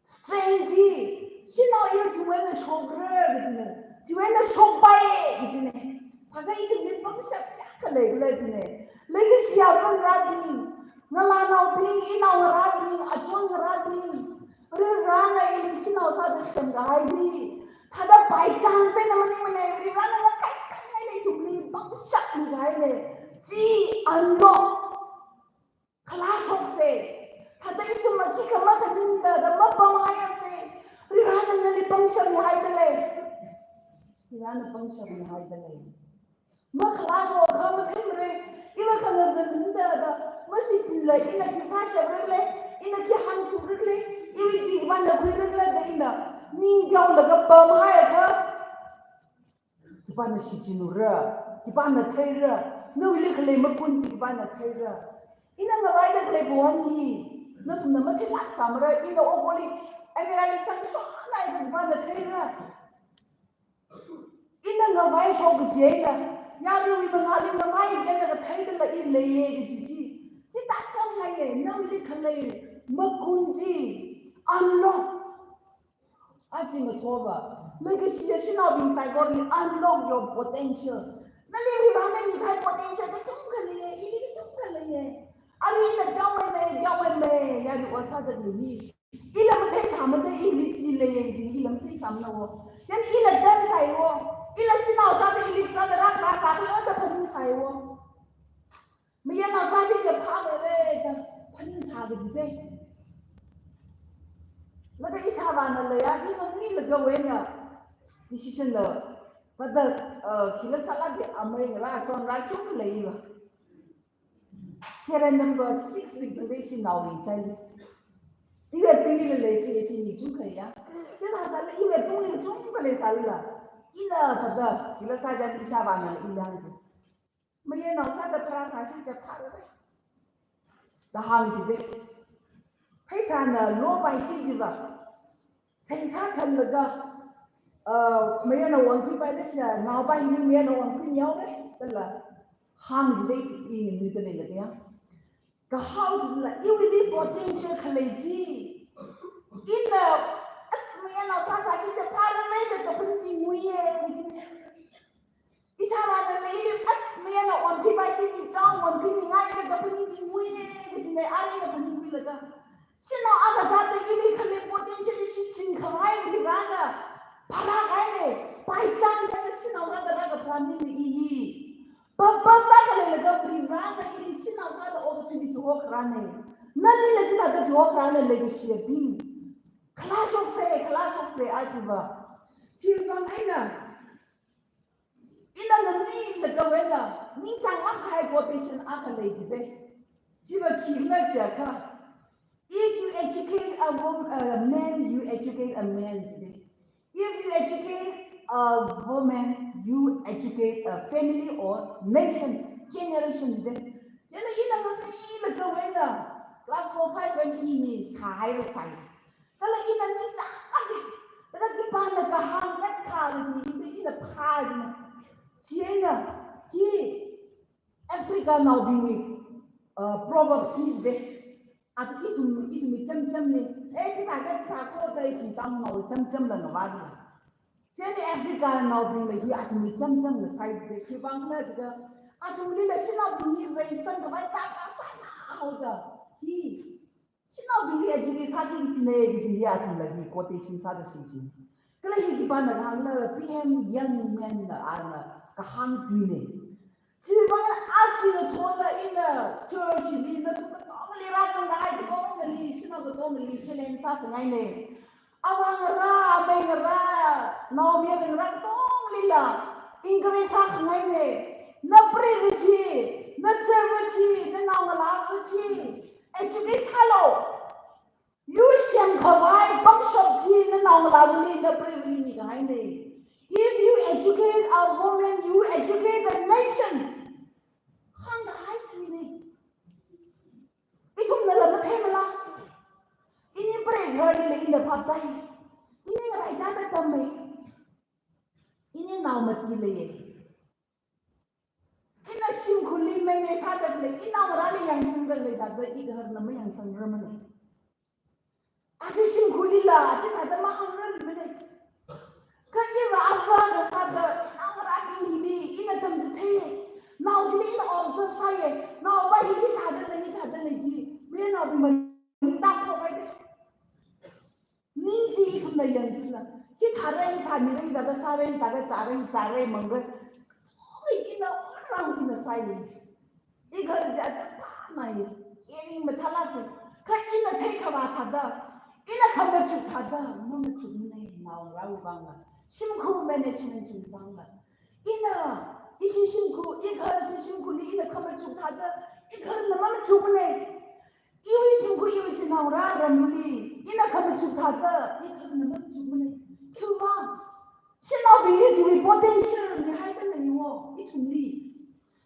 strange. She now here to win a show grab, she went a show by it. I got to be bunch of Yakalay. Legacy of Rabbi, Nalano being in our Rabbi, a John Rabbi, Rana in his house at the Shanghai, Tada by chance and every run of a kite to me, shut me behind Gee, unlock. Clash of say, Tada to Makika Makalinda, the Mapamaya say, Rana and the function hai the le tirana function hai the le ma class wo kha ma thim re ina khana zin da ma si chin le ina ki sa shabr le ina ki han tu le iwi ki ban da khoi le da ina ning jaw la ga pam hai ka ki ban si chin ra ki ban na thai ra no le khle ma kun ki ban na thai ra ina nga vai da khle bon hi na thum na ma thai lak sam ra ina o boli American sang so na I ban da thai ra ina nga vai so ga je na ya ru wi ma li na vai je na ga thai da la i le ye gi ji ta kam hai ye no le khle ma kun ji unlock aji ma thoba legacy ya shina bin sai gor ni unlock your potential na le ri ba na ni khai potential ka tum ka le ye ini ki tum ka le ye ari na jaw me ya ri wasa da ni ila ma thai sam da i li ji le ye ji ila ma thai sam na wo jan ila dan sai wo ila shina sa da i li sa da ra ka sa da da phin sai wo mi ya na sa shi je pha me re da phin sa ga ji de laga isa ba na le ya hi no ni le ga we na decision la pada khila sala ge amai ra chon ra chung le yi ba serial number 6 declaration now in child ti we sing le le fi shi ni chung kha ya je da sa le i we chung ka le sa la ina tada khila sa ja isa ba na le yang ji ma ye na sa da pra sa shi je pha re da ha mi ji de phai sa na lo bai shi ji ba sai sa than la ga me ya na wang ki bai de sia na bai ni me na wang ki nyao de ta la ham ji de ti ni mi de le la ya ka how ji la you really potential khle ji in the as me ya na sa shi je pa ra me de ka pin ji mu ye ji isa ba de le ni as me ya na wang ki bai shi ji chang wang ki ni ngai de ka pin ji mu ye ji ne ari na pin ji la ga Sino aga sa te ili khale potential shi chin khamai ni rana phala gai ne by chance sa sino aga da ga planning ni hi papa sa kale ga pri rana ili sino sa da opportunity to work rane nali le jita da jo rane le ga shi bi class of se ajiba chi bang aina ina ni le ga wena ni chang ang khai quotation aga le ji de chi ba ki na ja ka If you educate a man, you educate a man today. If you educate a woman, you educate a family or nation, generation today. Jadi ina ngi le ka wena. Class 4 5 when ini sai ra sai. Kalau ina ni cha ade. Kada ki pa na ka hang ka tha ni ina pha ni. China hi Africa now being proverbs is there. At itu mi cem ni kita ko dai tu tam no cem la no wa la jadi Africa no bring le hi at mi cem la size de ki bang la jiga at mi le sina bi re san ka bai ta sa na ho da hi sina bi le ji sa ki ti ne bi ji at la hi quotation sa da shi kala hi ki ban na la PM young man na ana ka hang tu ne ji bang a chi le thon la in the church li na li ra sang ga ai ko li sina ko li chelen sa fa ngai ne awang ra beng ra no mi beng ra to li la ingre sa ngai ne na privilege na service na na la chi education hello you shem khawai bang shop ji na na la li na privilege ni ngai ne if you educate a woman you educate the nation hang hai ni itum na la mathe mala ini break hari le in the pub dai ini ngai ja ta tam mai ini naw mati le ina sim khuli me ne sa ta le ina ra le yang sing da le da da I har na me yang sang ra ma ne a ji sim khuli la ji ta da ma hang ra le le ka ni wa apa ga sa da ina ra ki ni ina tam ji the naw ji le ina observe sa ye naw ba hi ta da le ji me naw bi ma ni ta ko bai de ning ji thum na yang ji la ki tha mi re da sa re da ga cha re mang re oi ina rang ina sai I घर जा जा ना ये ini mathala ke ka ina thai khawa tha da ina khamna chu tha da mo chu nei naw long rau banga simku management ju banga ina isi simku ikhar si simku li ina khama chu thada ikhar nama chu ne iwi simku iwi chinang ra ramuli ina khama chu thada ikhar nama chu ne kyuwa sinau bi ju potential ni haida le wo itumli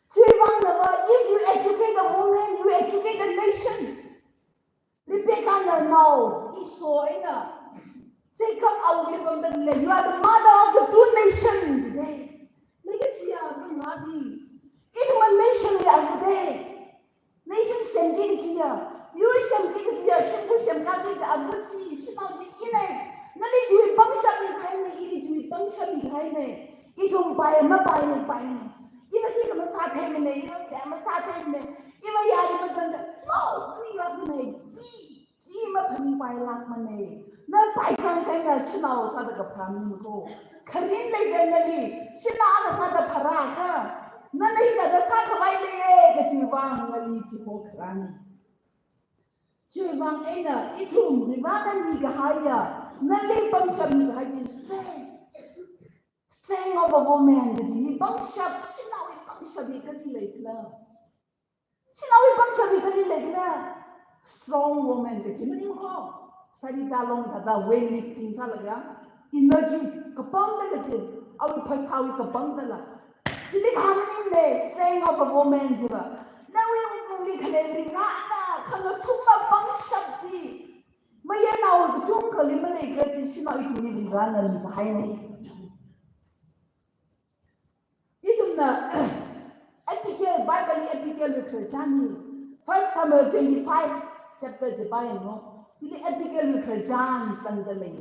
Chirwang nama if you educate a woman you educate a nation Rebecca now is so ina Jacob awilibam dagle you are the mother of the two nations today legacy of Nabi it was nation today nation shamki kiya you shamki kiya shimku shamka ki abusi sinau di ine nali jui bangsha mi khaine ili jui bangsha mi khaine itum bai ma bai ne Iba kita masate mene, iba saya masate mene, iba yari macam no, ni lagi mene, ji ma pani pai lak mene, na pai cang saya na sinau sada kapram ni muko, karin lagi nali, sinau ada sada paraka, na nahi ada sada pai le, keciwang nali cipo kerani, ciwang ena itu ribadan migahaya, nali bangsa migahaya strength of a woman, keci bangsa strong woman ke chini mo sarita long thada weightlifting sa laga energy kapang da ke awi phasawi kapang da la chini khamani ne strength of a woman jiba na we only khale ri na khanga thuma bang sabji maya naw chung khali male ke chi sima itu ni ri na ni hai nei itumna Epical Bible epical with Jani. 1 Samuel 25 chapter the Bible. Tili epical with Jan Sandalay.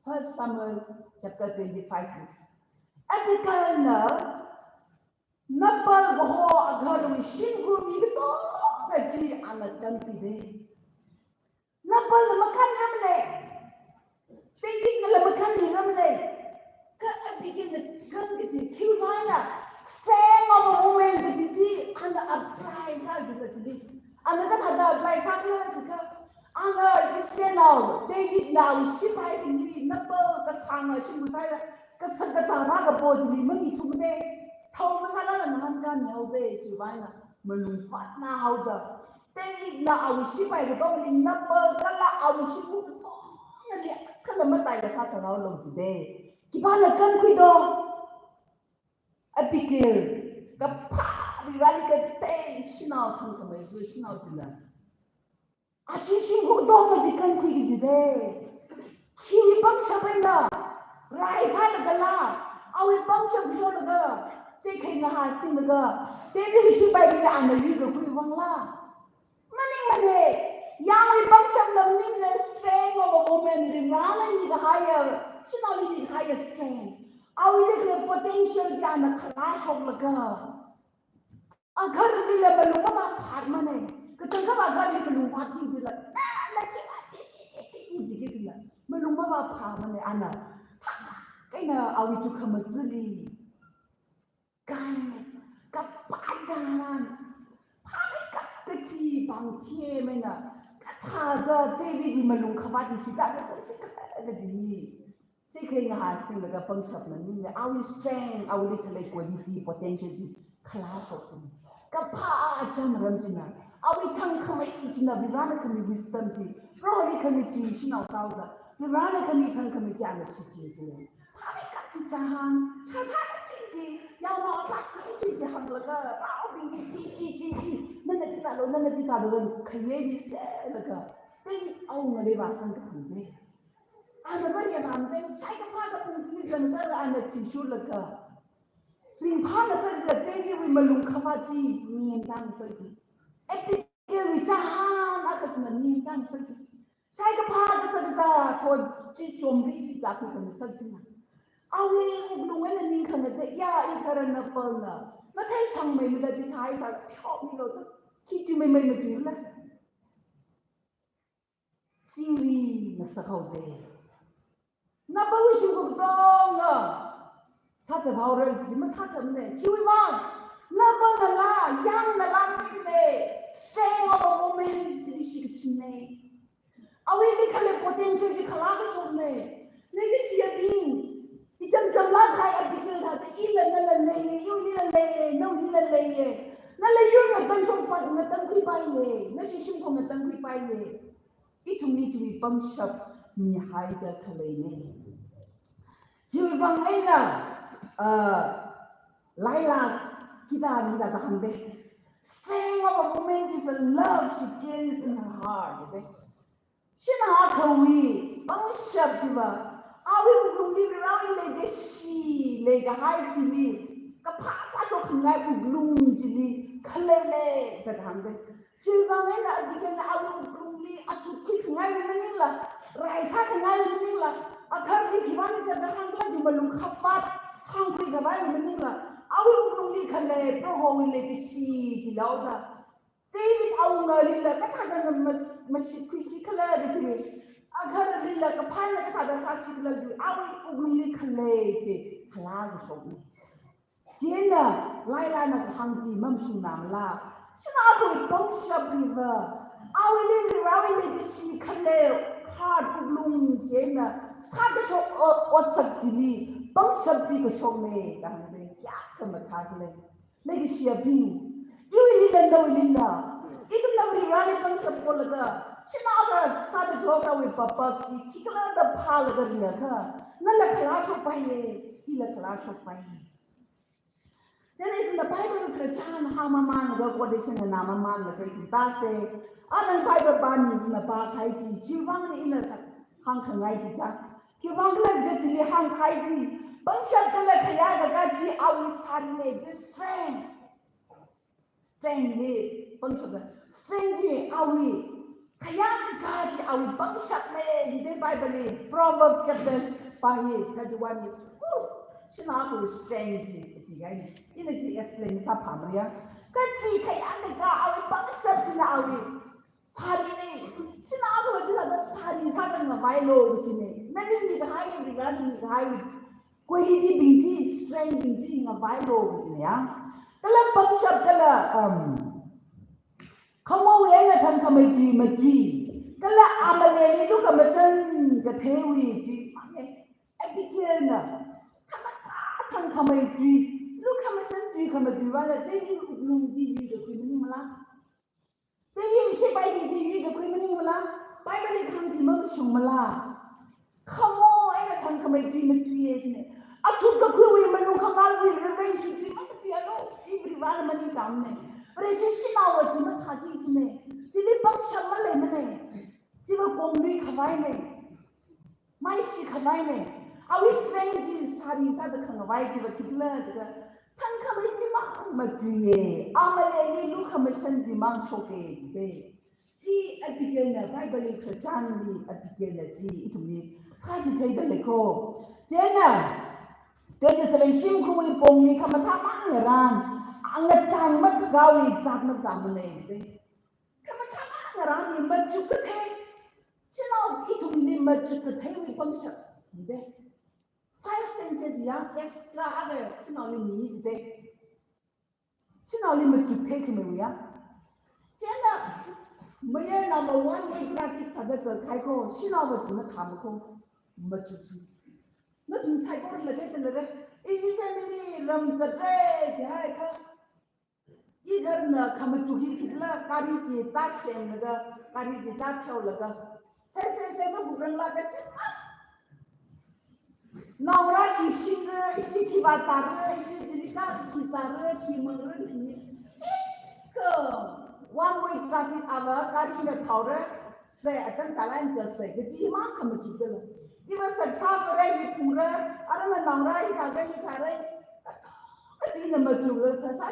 1 Samuel chapter 25. Epical na Napal go agar we shingu mi to kachi anak kan pide. Napal makan ramle. Thinking na makan ramle. Ka epical na kan kachi kilvana. Strength of a woman that is and apply something that is and the other apply something and the stand out David now ship I believe number the sang a ship because the Saraga body money to the Thomas and Hankan no day to Vina Malum fat now how the David now our ship I would only number Gala our ship Kalamata the Satan out of today. Kipala can quit dog. Epical, the pa, we rally day, sinau come come away, sinau to them. As you see, who don't know the country today. Kiwi bunch of window, rise high the la, our bunch of show the girl, taking a high sing the girl. They didn't see by the and the regal quick one la. Money, young bunch of them need the strength of a woman, the rally need the higher, she not need higher strength. Our little potential and the clash of the girl. A girl little balloon apartment. Because I got a girl little walking to the Maluma apartment Anna. Kaina are we to come at Zilly? Kindness, Kapajan, Pamikati, Bantier, Mena, Katada, David Malum Kavati, that is Taking a house in the bunch of men, our strength, our little quality, potential, class of them. Kapa, Jam Ramjina, our tongue come each in a Veronica wisdom tea, Rolly committee, she knows how the Veronica meeting committee and the city. Pamikati Jahan, Shabati, Yama Saki, Hamburger, Robin, T, Nanatalo, Kayebi said the girl. They only was something. And the very amount, psychopath of Muslims and the tissue like a Rimpana says that they give him a Lunkavati, me and Dan Surgery. Epic with Jahan, Akasan, me and Dan Surgery. Psychopath says for Chichombi, Zaku and Surgery. Are we when an income at the ya, Ikarana Perna? But I tell me that the ties are keep you may make me like Siri, Mr. Howday. Nabawish you go Sat of our relatives must have them there. Kiwi one. Nabana la, young the lamp there. Staying of a woman to the shikachine. Are we little potential to collaborate on there? Legacy of being ye na shi shim ko na tang pi pai ye itum ni tu bi pang shap mi hai da khalai ne ji wang ai na lai la kita ni da hang de strength of a woman is a love she carries in her heart de shin ha khawi pang shap ji ba awi uglum li rawi le de shi le ga hai ji li ka pha sa cho khngai uglum ji li khalai le da hang de ji wang ai na bi kan awi uglum li atu kui khngai ni la rai sa khngai ni la akhar li khimani ja da hang tha ji malum khafat hang kui ga bai ni la awi uglum li khalai pro ho le de shi ji lao da David aunga li la ka tha da mas kui shi khala de ji agar lila ka phana ka thada sa shi la ju awi uglum li khale je khala gu so ni jena lai lai na khang ji mam shu nam la sina awi bom shap li va awi li rawi li de shi khale hard uglum jena sa ka so o sak ji li bom shap ji ko so ne da ne kya ka ma tha le le gi shi abi iwi li la no li la itum na ri rani bom shap ko la ga Sinaga sada joga we papa si kikla da phal ga riya tha na la khala so paye si la khala so paye jane in the bible kra chan ha ma man ga ko de sin na ma man la kai ta se anan bible ba ni na ba khai ji ji wang ni na hang khangai ji ja ki wang la ga ji li hang khai ji bang shat ka la khaya ga ji awi sari ne this strength ni bang shat strength ji awi kaya ka ji awi bang shat le ji de bible proverb chapter 31 ni sina ko strength ji ga ni ina ji explain sa phamria ka ji kaya ka awi bang shat ji na awi sari ne sina ko ji la da sari sa da na bai lo ji ne na ni ga hai ri ga ni ga hai quality bing ji strength bing ji na bai lo ji ne ya kala bang shat kala Kamu yang akan kami di madri, kalau amal ini tu kami sen kethewi di mana? Epikirnya, kami tak kami di, lu kami sen di kami di mana? Tapi belum di juga kami ni malah. Tapi mesti baik di juga kami ni malah. Baik balik kami di mana sung malah. Kamu yang akan kami di madri ni. Aku tak kau yang mana kami revenge di mana dia lo, di mana mana jamnya. Resi sinawa jima thagi jine jili bang shamma le mane jiwa gongri khamai ne mai si khamai ne awi strange sari sa da khangwai jiwa kidla jiga thang khamai ji ma tuye amale ni lu khamashan di mang soke jide ji abigen na bible khachan ni abigen na ji itumni sa ji thai da le ko jena 27 shim ko wi pong ni khamatha ma ran angat chang mat gawi zak ma zamne de kama chama ngarani maju kathe sino itum li maju kathe wi pangsha de 5 senses ya extra other sino li ni de sino li maju the kme ya jena mayer number 1 way traffic ta da zai kai ko sino ba ji ma tham ko maju ji na tum sai ko le de le is family ram zatre jai ka इधर न खमचुकी कितला कारी जी ताशें लगा कारी जी ताप्याव लगा से तो गुरंग लगा से नवरा जी सिंग इसी की बात सारे इसी दिलिका की सारे की मंगल की एक one way traffic आवा कारी न थावरे से अतन चालान जैसे कि जी मां खमचुकी ला इवन सरसा करे भी पूरा अरे मैं नवरा ही कागे ही खारे जी न मचुकी सरसा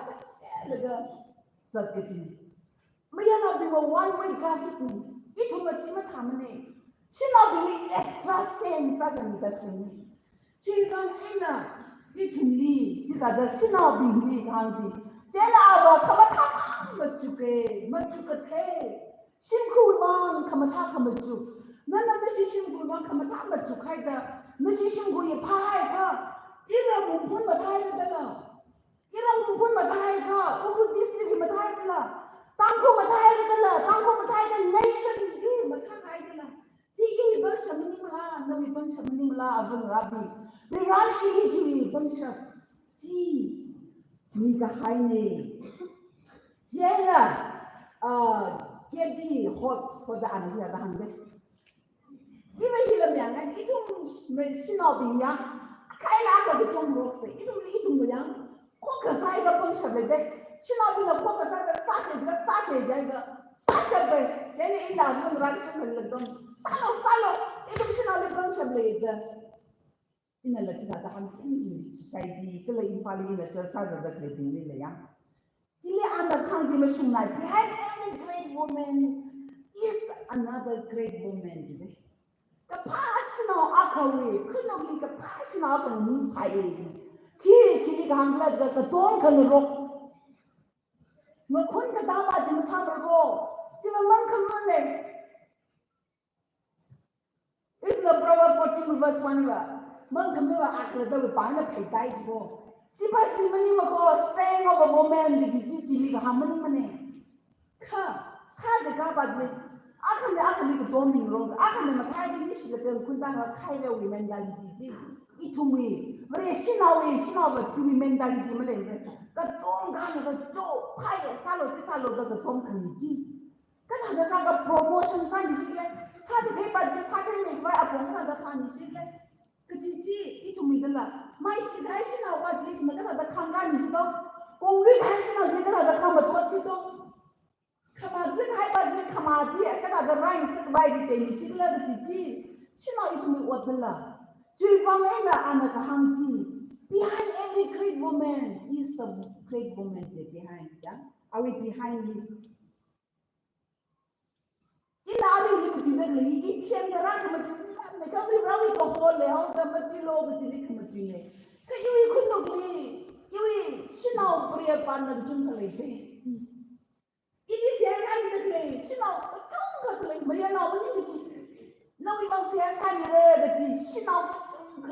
लगा सत्य जी मैं ना भी वो one way traffic में इतो मची में थामने शिना भी extra sense आ गई तकलीफ चिंतन है ना इतुली जिता द शिना भी ली खांगी जेना अब खमथा मचुके थे शिमकुल मांग खमथा खमचु नन न शिमकुल मांग खमथा मचु खाइदा न शिमकुल ये फाइ का इरा मुंपुन मथाइ दला Irang pun matai ka, Ukhrul district matai kala, tangko matai ka nation ni matai kala. Si ini bangsa menimla, nabi bangsa menimla abang rabi. Riran ini jui bangsa, si ni kahai ni. Jela, get the hots for the other here the hand. Even here, young, and it will not be young. Kaila the Tom Rose, it will eat me young. Cook aside the punch of the day. She not been a cook aside the sausage, such a way. Jenny in that one right to the dome. Sallow, it will not be punch of the in a Latina, the hunting society, killing Fali in the church of the clipping really young. And the county machine like behind every great woman is another great woman today. The passional akawi could not be the passional up inside. Kili Gangla, the Don can rock. Makunta Daba in summer roll. Till a monk of Monday. If the brother 14 verse 1, monk of Miller acted with Bana pay died for. Si pas di mani mako strength of a woman di jiji li hamani mane ka sa de ka bad le akan li bombing wrong akan ma kai di shi de kunta ma kai le women dali jiji itumi re sinawe ti women dali di male ka tom ga na to pai sa lo ti ta lo da tom kan ji ka da sa ga promotion sa di shi le sa de kai bad sa de me ba apon ka da pa ni shi le ka jiji itumi de la my situation was living the Kanga is dog. Congregation of the Kama Totsito. Kamazi, I was the Kamazi, I got the right by the day. She loved Titi. She not even what the love. She found Anna Kahanti. Behind every great woman is some great woman behind. Yeah? Are we behind you? In our living, each and the Rakama. Like every rabbit of all the out of the pillow with the Nikamati. You could not play. You she now pray upon the jungle. It is yes, I'm the clay. She now don't play, but you're not winning it. No, we must say, I'm rare that she now don't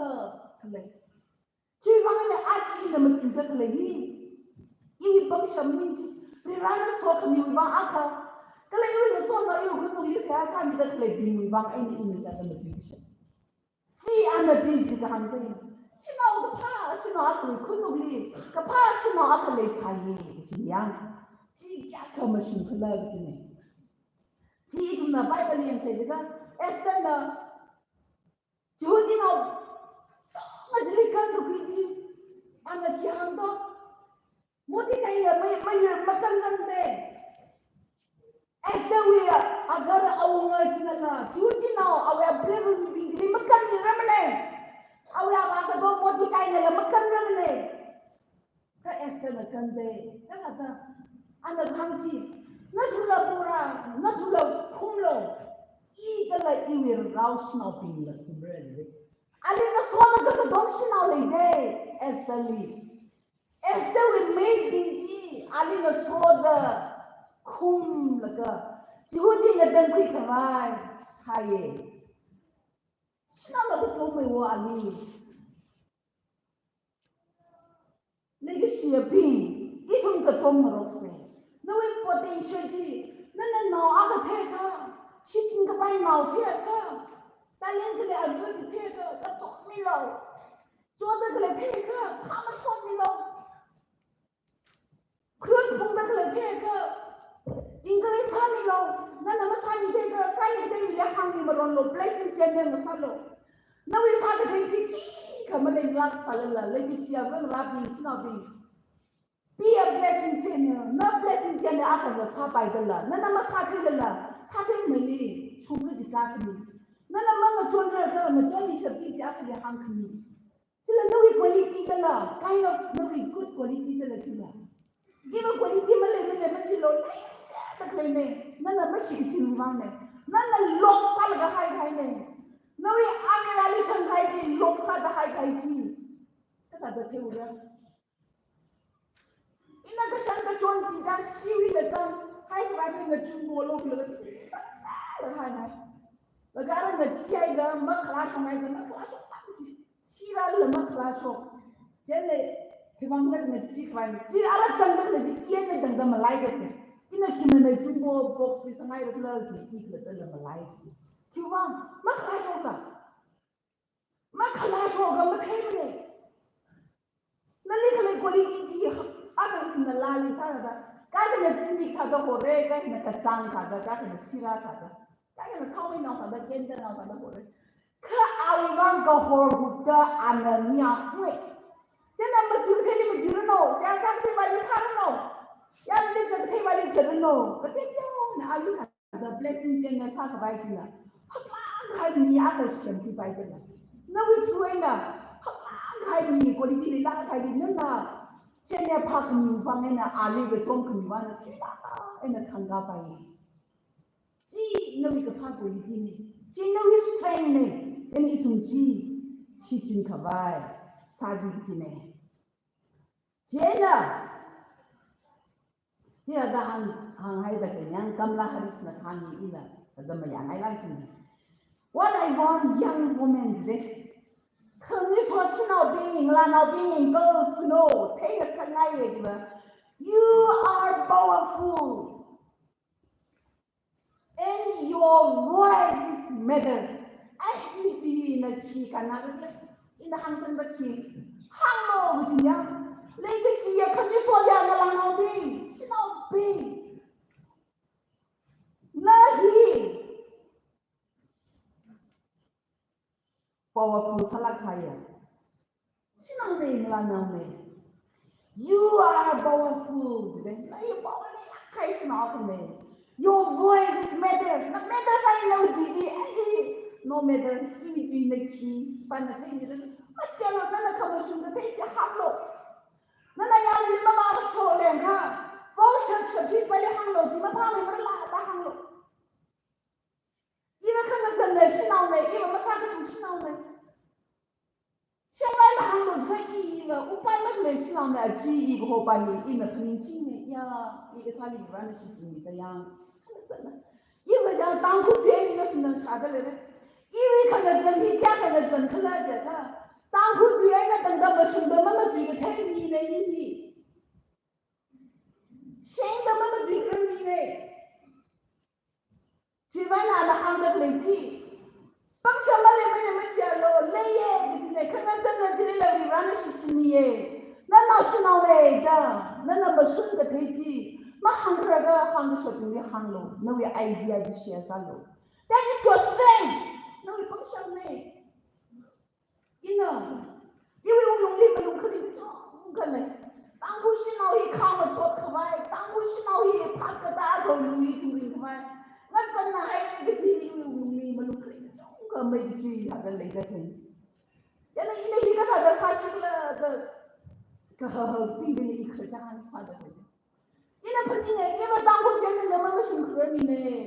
play. She found the arch in the Makuka. You will some ninja. We rather talk me with my uncle. The lady was so that you could not use as I'm the clay being without any image of the material. See, and the teacher the hunting. She know the past, she know I couldn't believe. The past, she know I can lay high, it's young. She got a machine for love to me. She from the Bible and says, Esther, you know, much liquor to be and the Kiando. What did I know? My Macan Esther, we are a girl of words in the land. You know, our brave will be the Macan remnant. I will have a dog what the kind of a Macan remnant. Esther Macande, and the country, not to the Pura, not to the Phungyo. Either like you will rouse snapping like the bread. I didn't saw the adoption of the day, Esther Lee. Esther will make Binti, I didn't saw the kum like a Judy at the quick of my high. She not told me what I live. Legacy of being, even the Tom Roxy. No potential. No, other take her. She think about now, take her. Talently advert to take her, that taught me low. Jordan take her, come and taught me low. Crude from the take her. English Sunny low. None of us Sunny take her, Sunny take the hungry Marono, blessing general Salo. Now we saw the great come and they laugh Salala, legacy of Rabbi Snobby. Be a blessing channel, not blessing channel after the Sabai the la. None of us had the Satin Malay, Chumfrity Kakini. None among the children of the Johnny Shabby after the hungry. Till a no quality the la, kind of no good quality the la. Give a quality Malay with the Machilo, nice, but my name. None of us she can run it. None of long Salaga high name. No, we are Alison Haiti, looks at the high Haiti. That's at the table. In the Shanta Jones, just see with the tongue, high writing the jumbo local. It's a high. The garden that Tiaga, Maclash, and I the Maclash of Party. See that the Maclash of Jelly, Hivangas and the Chicken. See, I don't think the Yen and the Malay. In a human jumbo box with some eye of love to eat the Malay. You want Maclash Macalash Macamene. The little quality, other than the Lali Salada, Kaya sini kada hore, kaya kacang kada, kaya sira kada, kaya kau ini nak kada gender nak kada hore. Ka awiman ka hor buta ananya me. Jangan maju theli maju no, saya sakti balik sarang no. Yang ini sakti balik jalan no. Ketika na awi kada blessing jenna sak baik jenna. Haklah kai ni apa siapa baik jenna. Nawi cuai na. Haklah kai ni kualiti ni lah kai ni nana. Jenna pak ni ufang na ali ke tom ke mana cila. Ena kangga baik. Ji nawi ke pak kualiti ni. Ji nawi strength ni. Ini itu ji si jin kabai sadi begini. Jena dia dah hang hai dah kenyang Kamala Harris nak hang ini lah. Ada macam hai lagi ni. What I want young women today. Kami tuan sinau bing, lanau bing, girls to know. Take a sengai je ba. You are powerful, and your voice is matter. Ai di na chi kana ina hang sang da ki hang mo bu jin ya legacy ya kan to ya na la no bi sinau bi nahi powerful thala khaya sinau de la no ne you are powerful de na you power ne khai sinau kan ne your voice is matter na matter sai na bi ji no matter ini tu ini chi, mana tu ini tu, macam mana nak kamu sungguh tu je hanglo, nana yang lima bawa soalnya kan, fungsi sedikit balik hanglo, cuma paham merela dah hanglo. Ibu kan nak jenai sinau ni, ibu masa tu sinau ni, siapa nak hanglo juga ibu, upaya nak le sinau ni, jadi ibu hobai, ini peninci ni, ya, ibu kali berani sih ni, yang kan jenai, ibu jangan tangguh dia ni nak peninci ada le. Iwi kana zanhi kya kana zan khala jata tanghu diya na tangda basunda mama diga thai ni ne ni sheng da mama diga ni ne jiwana da hang da leji bang shama le mane macha lo le ye gitne kana tanga jile la ri rana shi chini ye na na shina le da na basunda thai ji ma hang ra ga hang sho tu ni hang lo no ye idea ji share sa lo that is your strength. No, we pang siya na eh. Ina, iwi ulong li balong ka rin ito. Ang galay. Tanggo sinaw hi kama tot kamay. Tanggo sinaw hi pagkatago luli tuwing kamay. Ngansan na ay nagati iwi ulong li balong ka rin ito. Ang gamay dito yung hagalay dati. Diyan ang inahi ka tada sa sila kahapibili ikarjahan sa dati. Ina pa niya, iba tanggo dyan na naman masyungkura niya eh.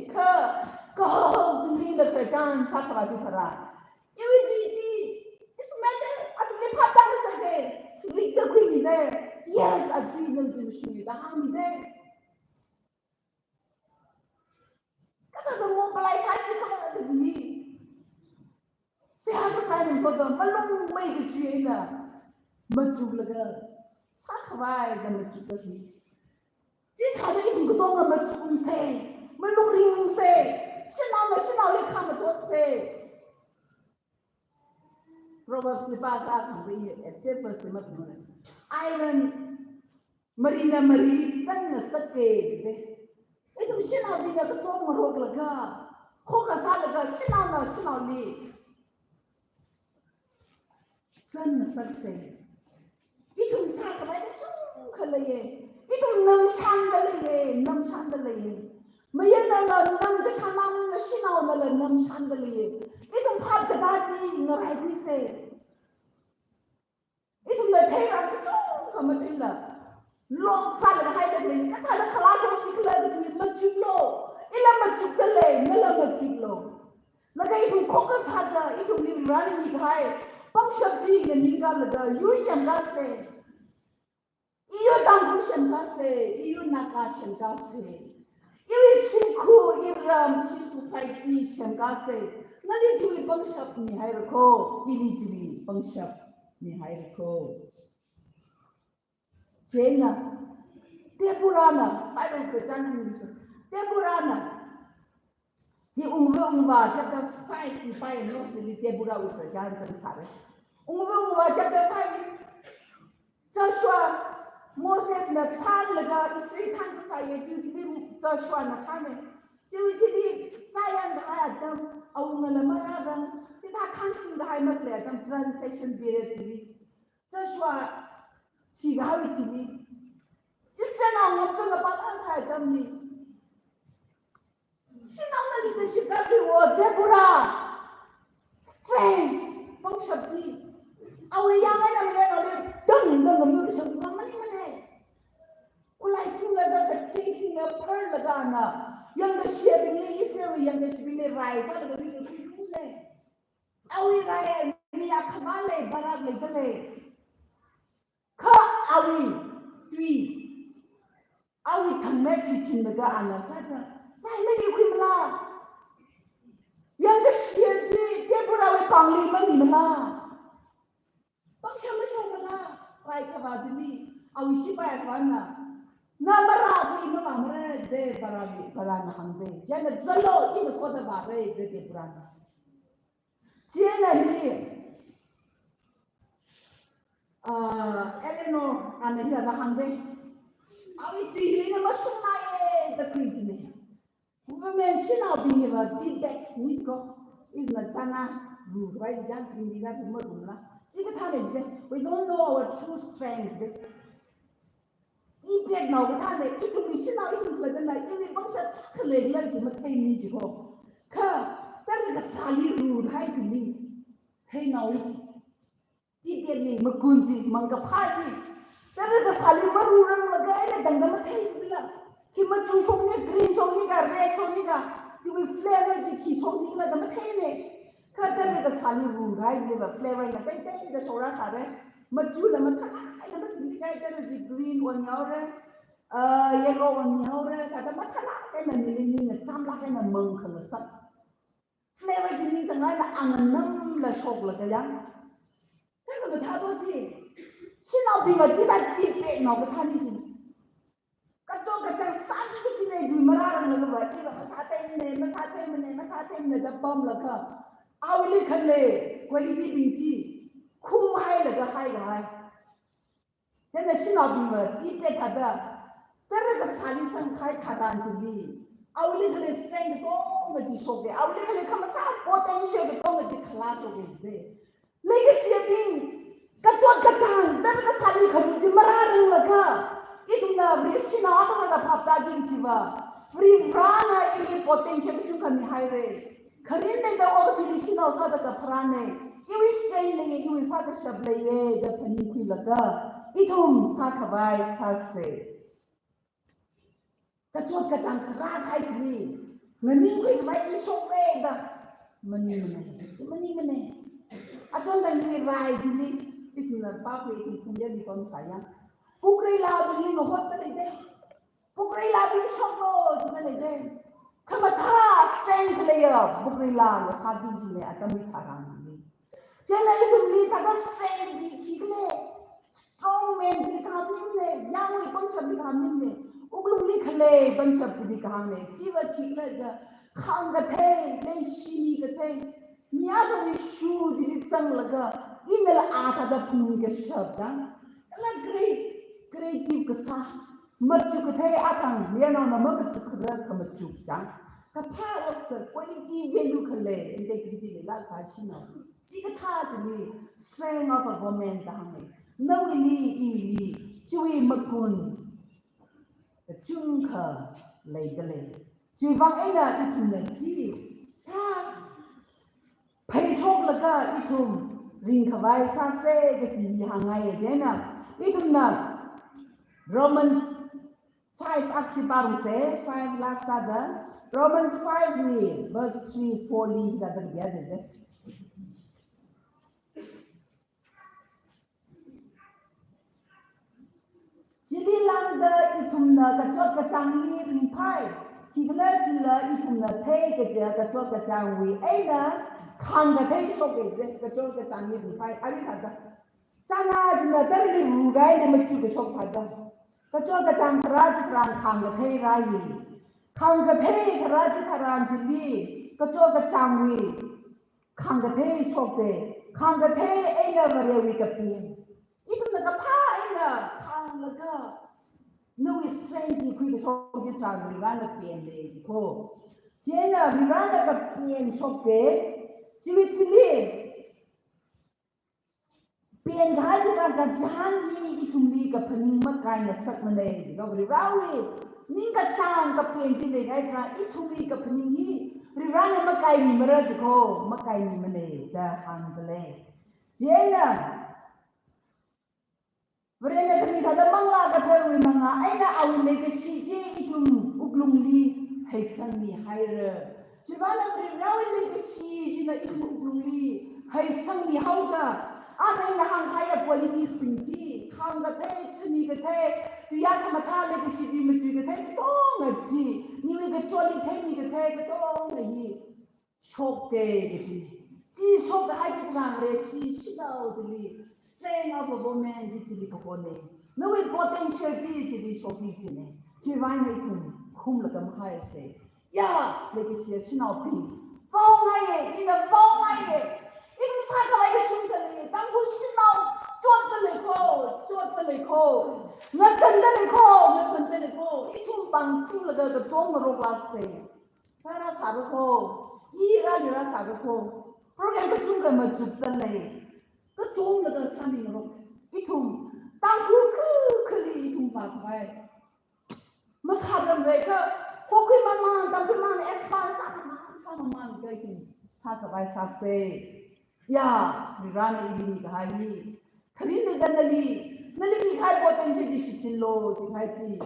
Kau begini dah kerjaan satu lagi terang. Iwi biji, it's matter. Aku ni patah saja. Sweet dah kui ni deh. Yes, aku ni tu sweet dah hang ni deh. Kata tu mau pelai sahaja kalau ada begini. Saya saya ni sudah belum mai dicuci ina. Macam lega. Sahaja dah macam lagi. Jika ada itu ketemu macam saya, meluring saya. Sinau le kama to se Proverbs ni pa ka ni etche per se mat no iron marina mari tan na sake de itu sinau bi na to morok laga ho ka sa laga sinau le san na sakse itu sa ka bai chung khalaye itu nam shan da le Mayan na nam ka sanam na sinau na nam sandali. Itong phat ka daji ngarai bi se. Itong na thera ka chung ka matilla. Long sa la hai da le ka tha la khala so sikla ka ti machilo. Ila machukale mala machilo. Laga itong kokas hada itong ni rani ni khai. Pang shabji ni ninga laga yu shamga se. Iyo dang shamga se, iyo naka shamga se. Iwi siku iram si society sangkase nali jiwi pangshap ni hairko ili jiwi pangshap ni hairko jena Deborana Bible kerjaan ni Deborana ji ungwa chapter 5 ji 5 no ji Deborah wi kerjaan jang sare ungwa chapter 5 Joshua mo Moses na than laga isri than sa saya jiwi Joshua na than jiwi jiwi jayan da adam au ngala marang kita than sing da hai mat le adam transaction period jiwi Joshua si ga hawi jiwi isna ngam ka pa than adam ni sinang na leadership da bi wo Deborah strength bang sabji awe yang ai nam le no le dang dang mu sa ma mani mane ulai singa da ti singa per laga na yang da shia ding le iseri yang da shibile rai sa da bi ni le awe rai mi ya khamale barak le dale kha awe tui awe thangme si chin daga ana sa ta rai le ni khimla yang da shia ji Deborah we pangli ma ni mala Bangsa malah, baik kabadili, awisi bayar mana? Namara aku ini mamre de barang hande. Jangan zalo ini suatu barang de berani. Jangan ni, Eleanor ane hiana hande. Awi tuh ini masuk naik de kriz ni. Women sina bihiwa debates ni ko. Ini cana rupai jangan pindah rumah rumah. We don't know our true strength. Ibet now we have it to be seen out in the night. Every bunch of colleagues like you must pay me to go. That is a sally rude high to me. Hey now it's Ibet me, Makunzi, Manga party. That is a sally maroon and guy and the taste. Kimatu Sonia, green Sonica, red Sonica, to be flavored, he Sonica, the Matane. Kadang ada sali rurai ni flavor na tay ada sora sare maju la matana ada maju ni kaya ada green one yaure yellow one yaure kada matana kaya na milini na camla kaya na meng kena sat flavor jenis jangan na anganam la shok la kaya kaya betado ji sinau bima jida tipe na betani ji kacau kacang sagi kecil ni mararang lagu baik iba masate mene dah bom laga Awli khalle quality binti khum hai laga hai gai jana sinabi ma tipe thada taraga sali sang khai thadan jili awli khalle strength ko ngaji soge awli khalle khamata potential ko ngaji khala soge de lege shaping kachot kachang taraga sali khali ji mararang laga ituna brishina apa da phapta ging jiwa free rana ili potential chu kami hai re Karin ne da oga tuli sina usa da kaprane iwi strain le iwi sa da shable ye da pani kui laga itum sa khabai sa se kachot kachang khara khai tuli ngani kui mai isok le da mani mane achon da ni rai tuli ituna pa ku itum khunja li kon saya pukri la bi no hot le de pukri la bi sok lo tuna le de Kamata strength layer bukri la sadi jile atami tharang ni. Jela itu li taga strength di kikle strong man di kamnim ne yang wi pangsab di kamnim ne uglum li khale pangsab di kam ne jiwa kikle ga khang ga the le shini ga the nya do shu di chang laga inala ata da phumi ga shabda la creative ka sa Macu ketai akang, dia nama macu kerja kemacu jang. Kapal waksa quality value kale, integrity le lah kasihnya. Jika thad ni strength of a woman dah ni, nawili, cui makun, jungka le. Cui bang ela itu nanti sa, pesok lega itu ring kawai sa se kecil hangai jena itu na Romans 5 aksi baru se 5 last ada Romans 5 ni verse 3 4 li kita terbiasa deh. Jadi langda itum na kacot kacang li ringpai kigla jila itum na teh kerja kacot kacang wi ena kang teh sok deh kacot kacang li ringpai ari ada. Cana jila terli rugai le macu ke sok ada. Kacau kacang keraj kerang kang kethe rai, kang kethe keraj kerang jili, kacau kacang wi, kang kethe soke, kang kethe ena beriawi kepi. Itu nak apa ena kang lega no strange quick shop the travel run a pen day ko Jena run a pen shop Chili Pen Haja Gajan itumli ka paning makai na sak mane gabri rawi ninga chang ka pen chile gai tra itumli ka paning hi rirana makai ni maraj ko makai ni mane da hangle jena vrena kami thada mangla ka tharwi manga aina awile ka sije itum uglungli haisani haira chibana pri rawi ka sije na itum uglungli haisani hauda Ana hang haya quality spinti kham ga the chini ga the tu ya ka matha le ki sidi mitri ga the to nga ji ni we ga choli the ni ga the ga to nga hi shok ke ga ji shok ga ha ji tram re shi da li strain of a woman di li ko ne no we potential di shok ji vai nei tu khum la kam ha se ya le ki shi na pi phong ai in the phong ai Ikum saka lai ka chung tali, tangku sinau, chot tali ko, ngatan tali ko, itum bang sing laga ka tong ngaro klase, para saru ko, ira saru ko, program ka chung ka majuk tali, ka tong laga sami ngaro, itum, tangku kali itum bagai, mas hadam mereka, hokui mama, tangku mama, espan sama man ka itum, saka bai sase. Ya, Mirana ini kahani. Kali ni nali ki khai potential di sitin lo, si khai si.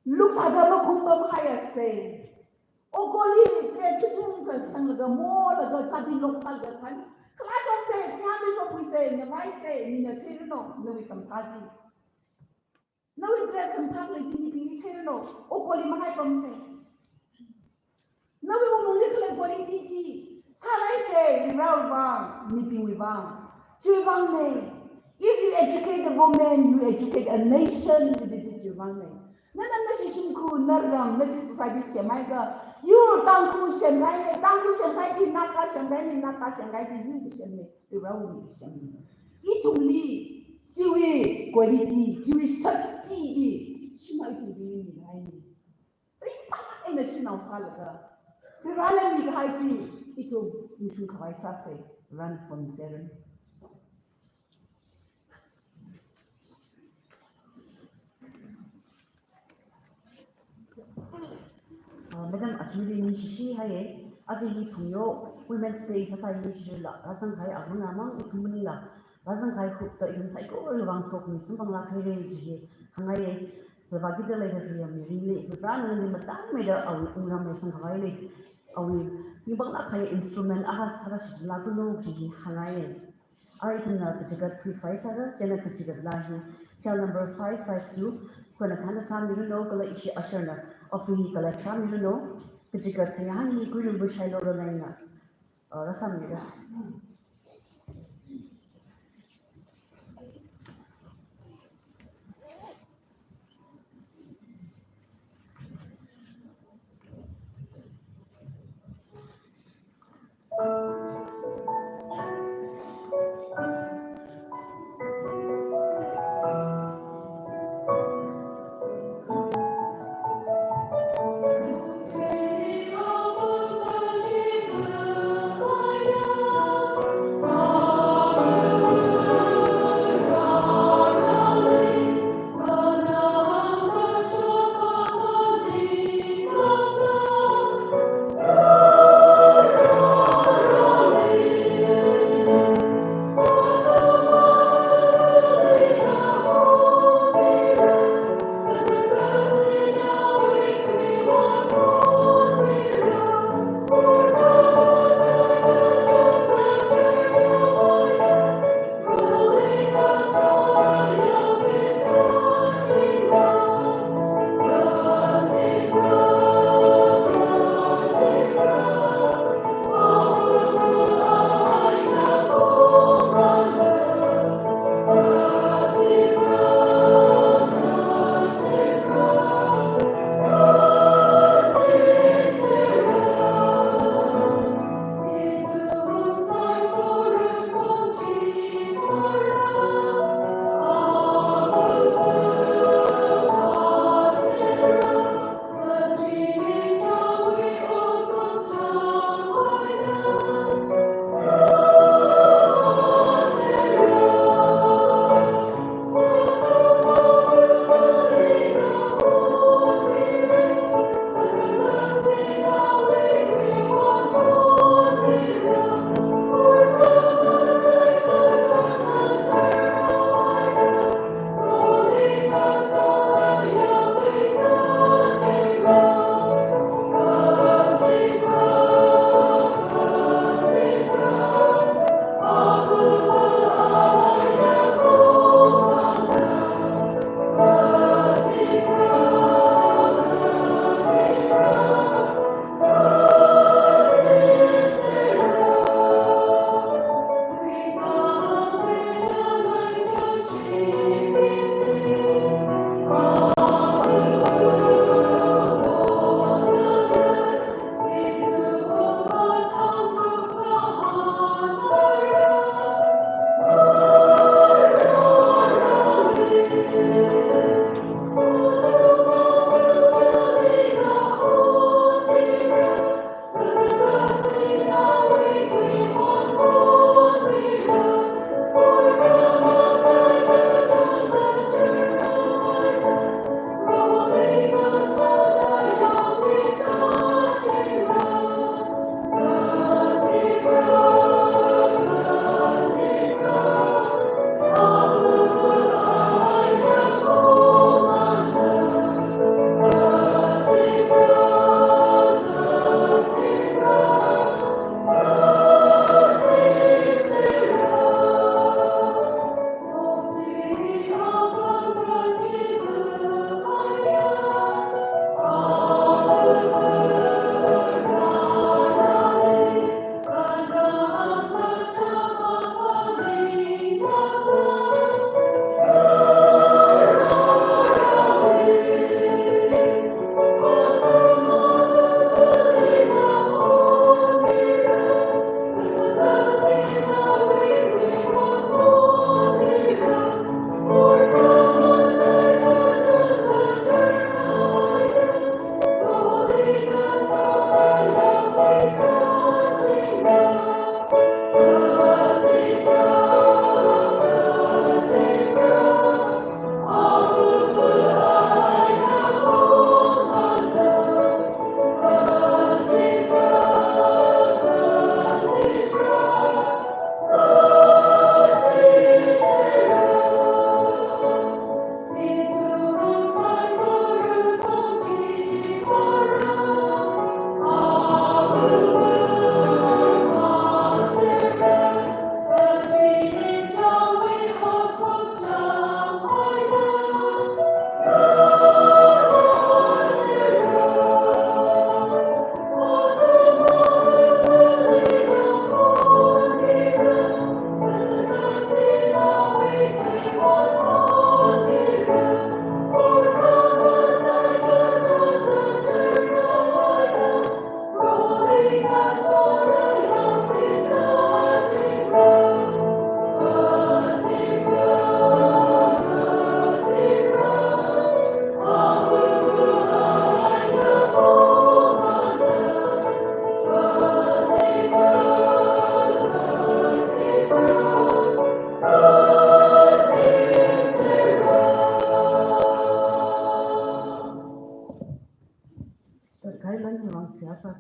Look ada ma kumba mahaya se. O goli tres kitung ka sang laga mo laga sabi lok sal ga kan. Class of se, tiami so pui se, nyamai se, mina tere no, nawi kam taji. Nawi dress kam tag le sini pingi tere no. O goli mahai pam se. Nawi umuli kala goli tiji. Salai say, without bang, nipping with bang. If you educate a woman, you educate a nation. Nana nasi shinku naram nasi society shemaika. You tangku shemai ti naka shemai ti you shemai without shemai. Ituli jiwi quality jiwi shakti shemai ti ni ni. Ripa ina shinau salaga. Pirana mi haiti. Itu musuh kawai sase run son seren. Madam actually ni shishi hai aje hi Phungyo Women's Day society shishi la rasang khai agung amang ithumni la rasang khai khup ta in sai ko lawang sok ni sum bangla khai re ji hangai sabagi da lai da priyam ni le pran ni matang me da ungram me sang khai le awi ni bangla khai instrument ahas hara shi la kuno ji hangai ai tumna pichigat kui fai sara jena pichigat la hi cal number 552 kona thana sam ni no kala ishi asharna offering kala sam ni no pichigat se hani kui lu shai lo na ina rasam ni da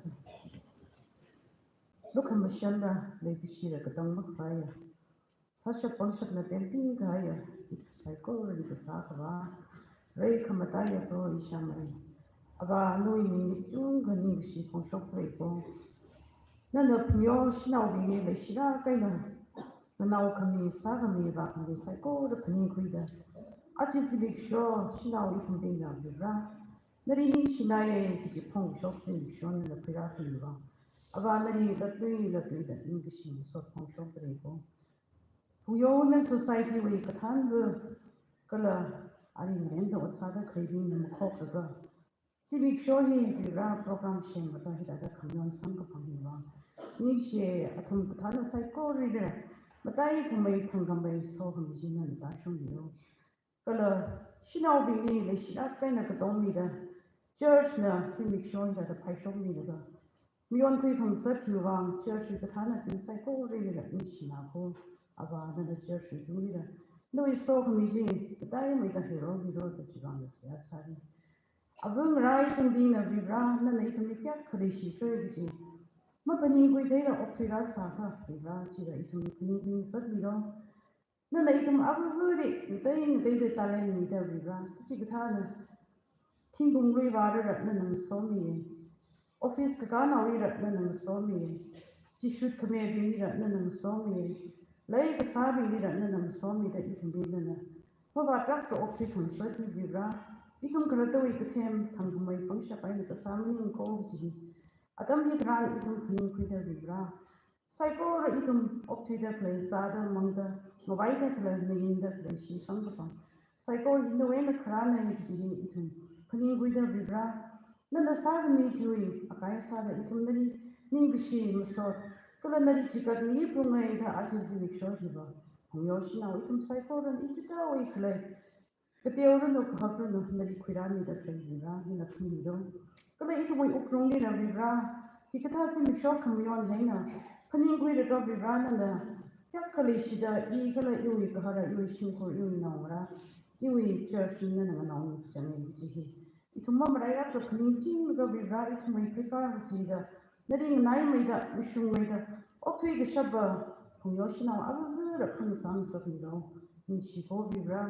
sa lúc mà xem ra lấy cái gì là cái tông mắc phải à sa sẽ bắn sập là painting cái à cycle rồi cái sa cái ba rồi không mà tay à pro isha mai aga nuôi mình chung cái gì gì phong sốc rồi cô nên là Phungyo xin nào đi lấy xí ra cái nào nào kami sa kami ba kami cycle rồi phun khui da achi si big show xin nào đi thằng bên nào đi ra nari ni xin này cái gì phong sốc xin show nên là khui ra khui ba aga nari la tui da English ni so phong sốc rồi cô Phungyo Women Society với cái thằng vừa cái là anh em đó sa da khai đi mà khóc rồi civic show hi ra program shem ba hi da khamyon sam ka phang ba ni she athum thana sai ko ri de matai khumai thangamai so kham jinan ta shum yo kala shinau bi ni le shira kai na ka dom mi da church na civic show da phai shom mi da mion kui kham sa thu wang church ka thana bi sai ko ri de ni shina ko aba na da church du ri da no is so kham ji matai mai da hero da chigang sa sa ri Abang rai tung ding na vibra na nai tung kya khari shi troi gi ji ma pani goi dei ra opira sa ha vibra chi ra itung ni sat bi ro na nai tung abu ri dei de ta le ni da vibra chi ga tha na thing bung ri wa ra na nang so mi office ka na wi ra na nang so mi chi shoot khme bi ni ra na nang so mi lai ka sa bi ni ra na nang so mi da itung bi na ma ba trak to office khun sa ti vibra itum kana to ik them thang mai pangsha pai na samning ko ji adam hi thran itum khning khui da vibra psycho ra itum opthi da play sa da mang da mobile da play ning da play shi sang ka pang psycho in the way na khra na ji itum khning khui da vibra na da sa mi chui akai sa da itum nari ning shi mu so kala nari chikat ni pungai da ati ji mik sho hi ba Phungyo shi na itum psycho ran ichi cha oi khlai Ketiauran no kahapran no nari khirani da kai vibra ni na khini do kada itu moi ukrung ni na vibra ki katha si mikshok khamyon haina khani goi da vibra na da yak kali shida I kala yui kahara yui shimko yui nawra yui church ni na na ni changi ji hi itu ma mara ya to khani ching ga vibra itu moi prepare ji da nari nai mai da ushung mai da okhui ga shabba Phungyo shina abu ra khang sang sa ni do ni shi ko vibra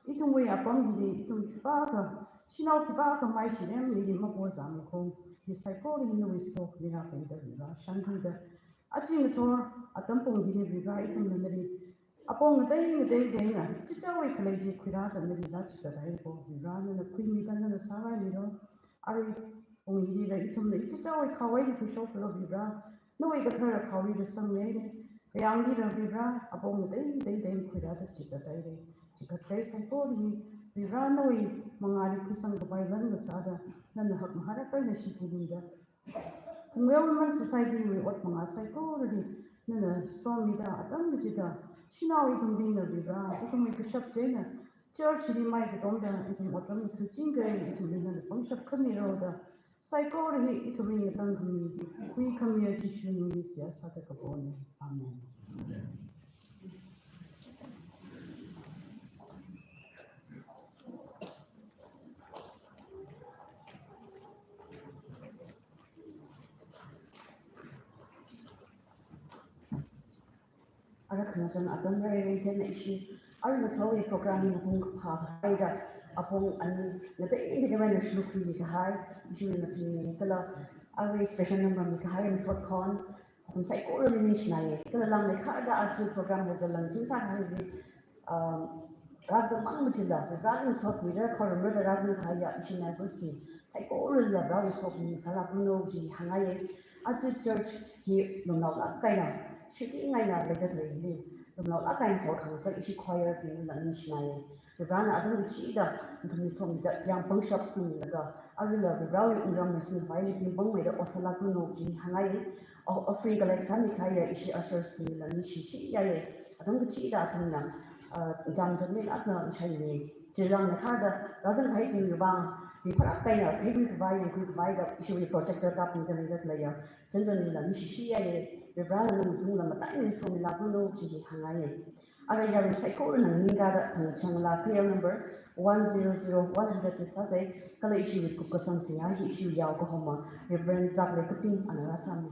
itung we apam di itung kipa ka sinau kipa ka mai sinem ni ma ko zam ko ni sai ko ni no so ni na kai da vibra shanti da aching thor atam pong di vibra itung na ri apong dei na chi cha we khlai ji khira da ni la chi da dai ko vibra na khui mi da na sa ga ni ro ari ong di ra itung ni chi cha we khawai ni sho ko vibra no we ka thar khawi da sam ne yang di ra vibra apong dei khira da chi da dai re Chikat kai sai ko ni vibra noi mangari kusang bai lan ga sa da nan hak mahara kai na shi thu da Phungyo Women Society we ot manga sai ko ri nan so mi da atam ji da shinawi dum bin na vibra ko mi ku shap je na church ri mai ga dom da itum otam thu ching ga itum bin na pang shap khami ro da sai ko ri itum ri tang khami kui khami chi shu ni sia sa da ka bo ni amen Ara khanjan adam rai jen ishi ar na thawi programming apung pha haida apung an na te indi de na shlu khi ka hai ishi na tin kala ar special number mi ka hai na sort con atum sai ko ri ni shnai kala lang me kha da asu program de lang chin sa ha ri razam mang mu chinda razam sort mi ra khor ro da razam kha ya ishi na buspi sai ko ri la razam sort mi sala puno ji hangai asu church hi no na la kai na Shiti ngai na le da le ni no la kai ho khang sa ishi choir bi na ni shnai the ran adam chi da thum som da yang pang shop sum la ga ari la the rawi ram na sin vai ni bang mai da osala ku no ji hangai offering collection ni khai ya ishi ushers bi la ni shi ya ye adam chi da thum na jam jam ni at na chai ni jilang na kha da razan khai ki bang ni phara kai na thai bi vai ni ku vai da ishi ni projector ka pin da ni da la ya jan jan ni la ni shi ya ye Vibra na tung la matai ni so mi la puno ji hangai Ara yarin saiko nang ningada thang changla clear number 100 sase kala issue with kukasang siya hi issue yaw ko homa reverend zakle kuping anara sam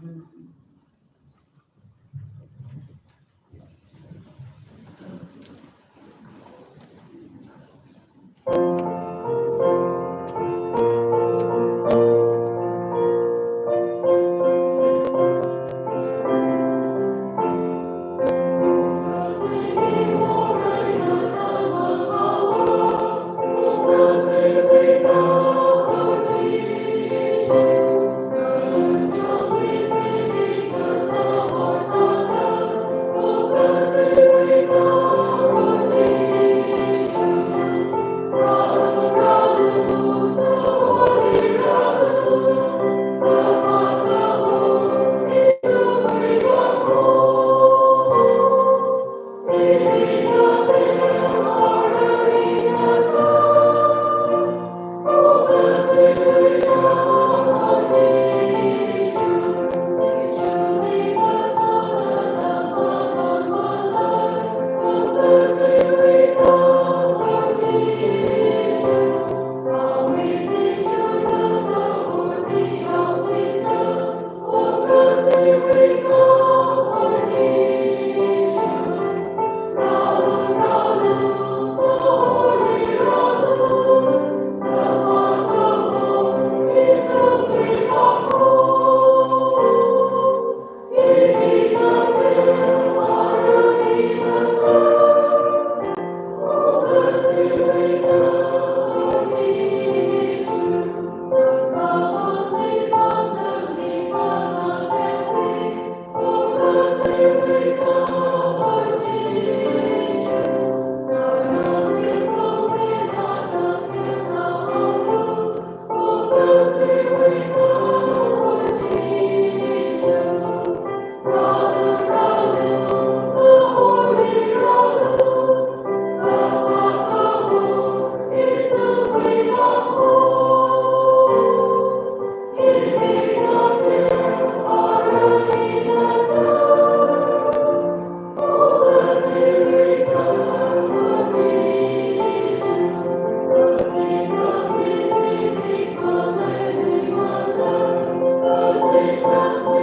Thank you.